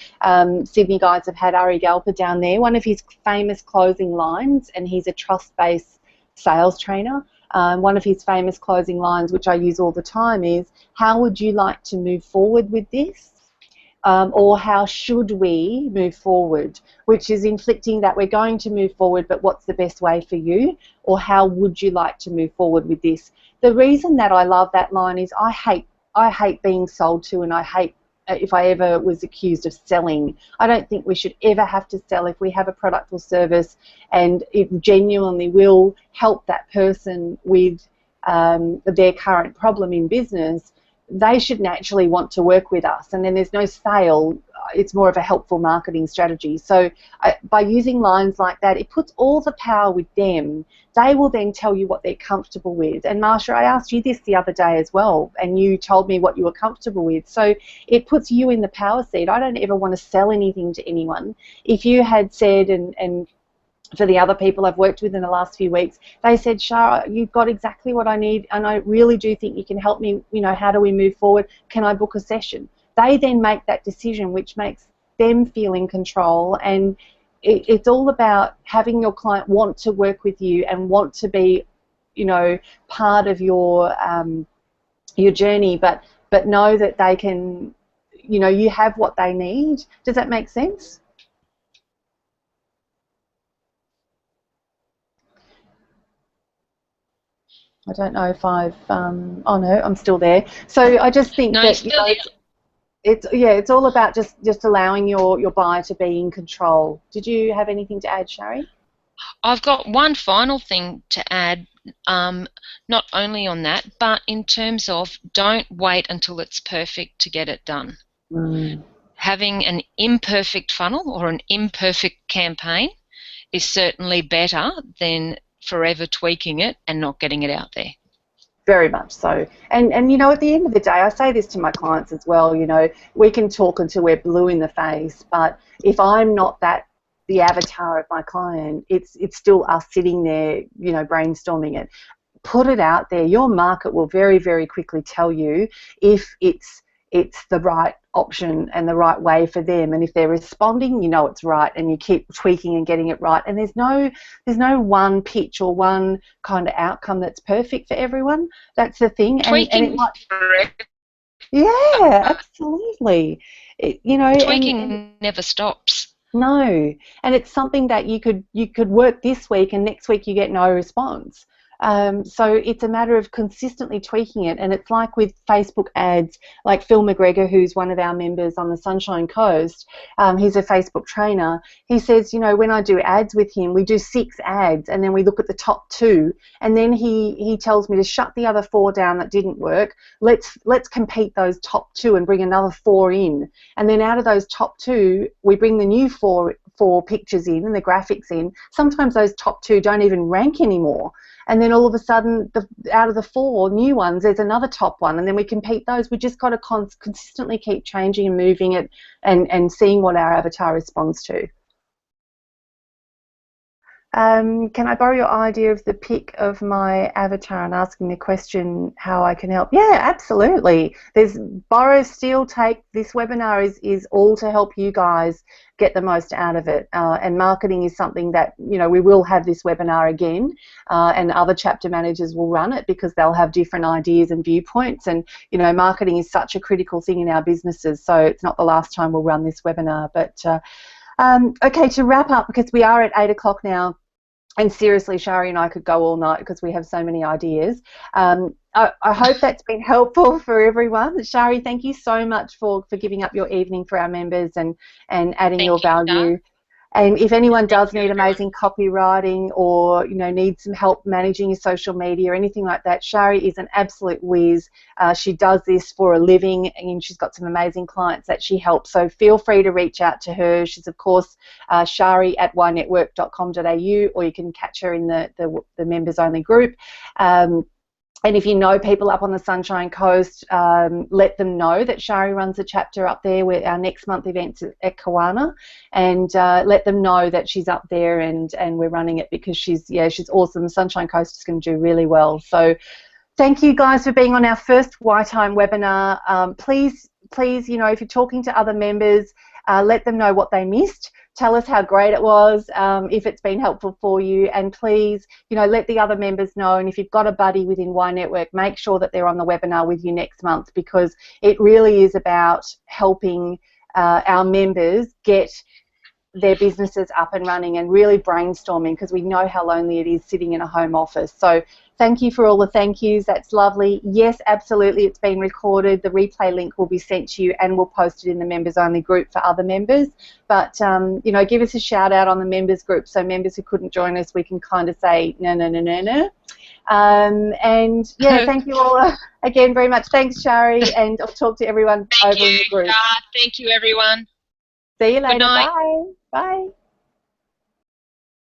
Sydney guys have had Ari Galper down there. One of his famous closing lines, and he's a trust-based sales trainer, one of his famous closing lines, which I use all the time, is, how would you like to move forward with this? Or how should we move forward, which is inflicting that we're going to move forward, but what's the best way for you? Or how would you like to move forward with this? The reason that I love that line is I hate being sold to, and I hate if I ever was accused of selling. I don't think we should ever have to sell if we have a product or service and it genuinely will help that person with their current problem in business. They should naturally want to work with us, and then there's no sale. It's more of a helpful marketing strategy. So by using lines like that, it puts all the power with them. They will then tell you what they're comfortable with. And Marsha, I asked you this the other day as well, and you told me what you were comfortable with. So it puts you in the power seat. I don't ever want to sell anything to anyone. If you had said, and for the other people I've worked with in the last few weeks, they said, Shara, you've got exactly what I need, and I really do think you can help me. You know, how do we move forward? Can I book a session? They then make that decision, which makes them feel in control. And it's all about having your client want to work with you and want to be, you know, part of your journey, but know that they can, you know, you have what they need. Does that make sense? I don't know if I've, oh no, I'm still there. So I just think that, you know, it's all about just allowing your buyer to be in control. Did you have anything to add, Shari? I've got one final thing to add, not only on that, but in terms of don't wait until it's perfect to get it done. Having an imperfect funnel or an imperfect campaign is certainly better than forever tweaking it and not getting it out there. Very much so. And you know, at the end of the day, I say this to my clients as well, you know, we can talk until we're blue in the face, but if I'm not the avatar of my client, it's still us sitting there, you know, brainstorming it. Put it out there. Your market will very, very quickly tell you if it's the right option and the right way for them. And if they're responding, you know it's right, and you keep tweaking and getting it right. And there's no one pitch or one kind of outcome that's perfect for everyone. That's the thing. Tweaking, and it might, yeah, absolutely. You know, tweaking never stops. No, and it's something that you could work this week, and next week you get no response. So it's a matter of consistently tweaking it, and it's like with Facebook ads, like Phil McGregor, who's one of our members on the Sunshine Coast, he's a Facebook trainer. He says, you know, when I do ads with him, we do 6 ads, and then we look at the top 2, and then he tells me to shut the other 4 down that didn't work. Let's compete those top 2 and bring another 4 in, and then out of those top 2, we bring the new four pictures in and the graphics in. Sometimes those top 2 don't even rank anymore. And then all of a sudden, out of the 4 new ones, there's another top one, and then we compete those. We just got to consistently keep changing and moving it and seeing what our avatar responds to. Can I borrow your idea of the pic of my avatar and asking the question how I can help? Yeah, absolutely. There's borrow, steal, take. This webinar is all to help you guys get the most out of it. And marketing is something that, you know, we will have this webinar again, and other chapter managers will run it because they'll have different ideas and viewpoints. And, you know, marketing is such a critical thing in our businesses, so it's not the last time we'll run this webinar. But okay, to wrap up, because we are at 8 o'clock now, and seriously, Shari and I could go all night because we have so many ideas. I hope that's been helpful for everyone. Shari, thank you so much for giving up your evening for our members and adding your value. And if anyone does need amazing copywriting or, you know, needs some help managing your social media or anything like that, Shari is an absolute whiz. She does this for a living, and she's got some amazing clients that she helps. So feel free to reach out to her. She's, of course, shari@ynetwork.com.au, or you can catch her in the members-only group. And if you know people up on the Sunshine Coast, let them know that Shari runs a chapter up there where our next month event's at Kawana, and let them know that she's up there and we're running it, because she's awesome. The Sunshine Coast is going to do really well. So thank you guys for being on our first YTime webinar. Please, you know, if you're talking to other members, let them know what they missed. Tell us how great it was, if it's been helpful for you, and please, you know, let the other members know. And if you've got a buddy within Y Network, make sure that they're on the webinar with you next month, because it really is about helping our members get their businesses up and running and really brainstorming, because we know how lonely it is sitting in a home office. So thank you for all the thank yous. That's lovely. Yes, absolutely, it's been recorded. The replay link will be sent to you, and we'll post it in the members only group for other members. But you know, give us a shout out on the members group, so members who couldn't join us, we can kind of say no. And yeah, thank you all again very much. Thanks, Shari, and I'll talk to everyone over in the group. Thank you, everyone. See you later. Good night. Bye. Bye.